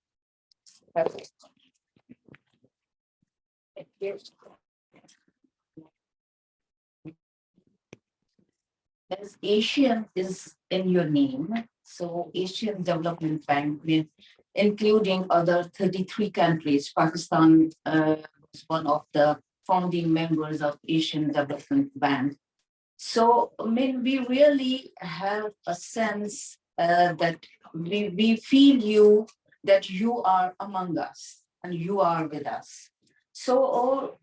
That's it. As Asian is in your name, so Asian Development Bank, with including other 33 countries, Pakistan was one of the founding members of Asian Development Bank. So I mean, we really have a sense that we feel that you are among us and you are with us. So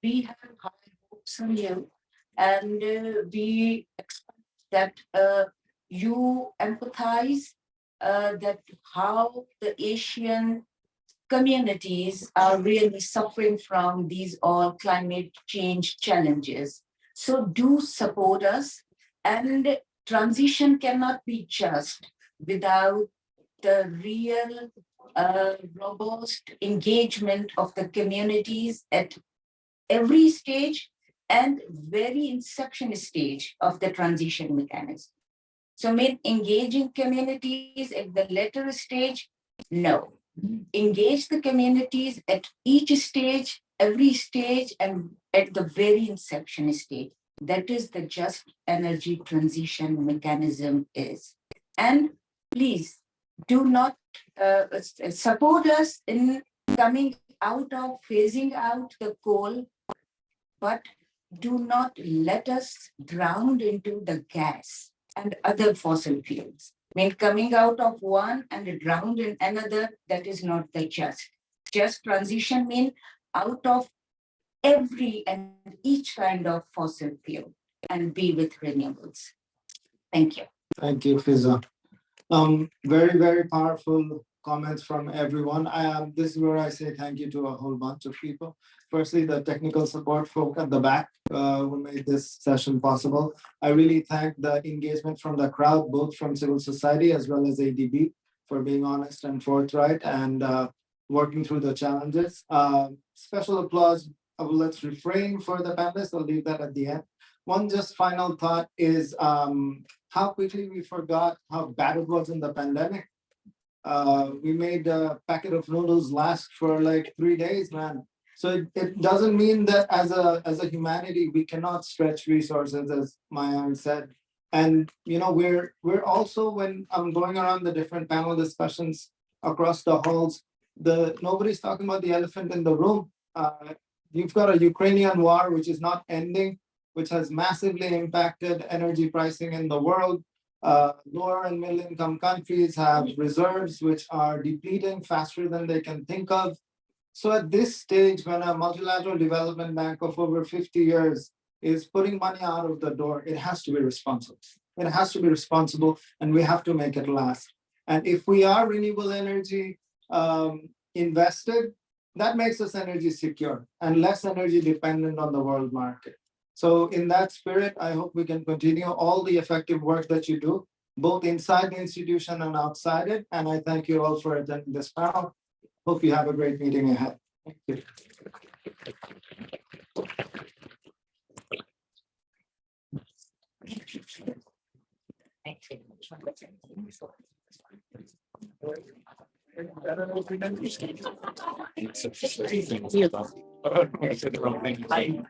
we have high hopes on you, and we expect that you empathize that how the Asian communities are really suffering from these all climate change challenges. So do support us, and transition cannot be just without the real robust engagement of the communities at every stage and very inception stage of the transition mechanism. So engaging communities at the later stage, no. Engage the communities at each stage, every stage, and at the very inception stage. That is the just energy transition mechanism is. And please do not support us in coming out of phasing out the coal, but do not let us drown into the gas and other fossil fuels. I mean, coming out of one and drowned in another, that is not the just. Just transition mean out of every and each kind of fossil fuel and be with renewables. Thank you. Thank you, Fiza. Very, very powerful comments from everyone. This is where I say thank you to a whole bunch of people. Firstly, the technical support folk at the back who made this session possible. I really thank the engagement from the crowd, both from civil society as well as ADB, for being honest and forthright and working through the challenges. Special applause. Let's refrain for the panelists. I'll leave that at the end. One just final thought is how quickly we forgot how bad it was in the pandemic. We made a packet of noodles last for like 3 days, man. So it doesn't mean that as a humanity, we cannot stretch resources, as Maya said. And you know, we're also, when I'm going around the different panel discussions across the halls, nobody's talking about the elephant in the room. You've got a Ukrainian war, which is not ending, which has massively impacted energy pricing in the world. Lower and middle income countries have reserves which are depleting faster than they can think of. So at this stage, when a multilateral development bank of over 50 years is putting money out of the door, it has to be responsible. It has to be responsible, and we have to make it last. And if we are renewable energy invested, that makes us energy secure and less energy dependent on the world market. So in that spirit, I hope we can continue all the effective work that you do, both inside the institution and outside it. And I thank you all for attending this panel. Hope you have a great meeting ahead. Thank you. I said the wrong thing.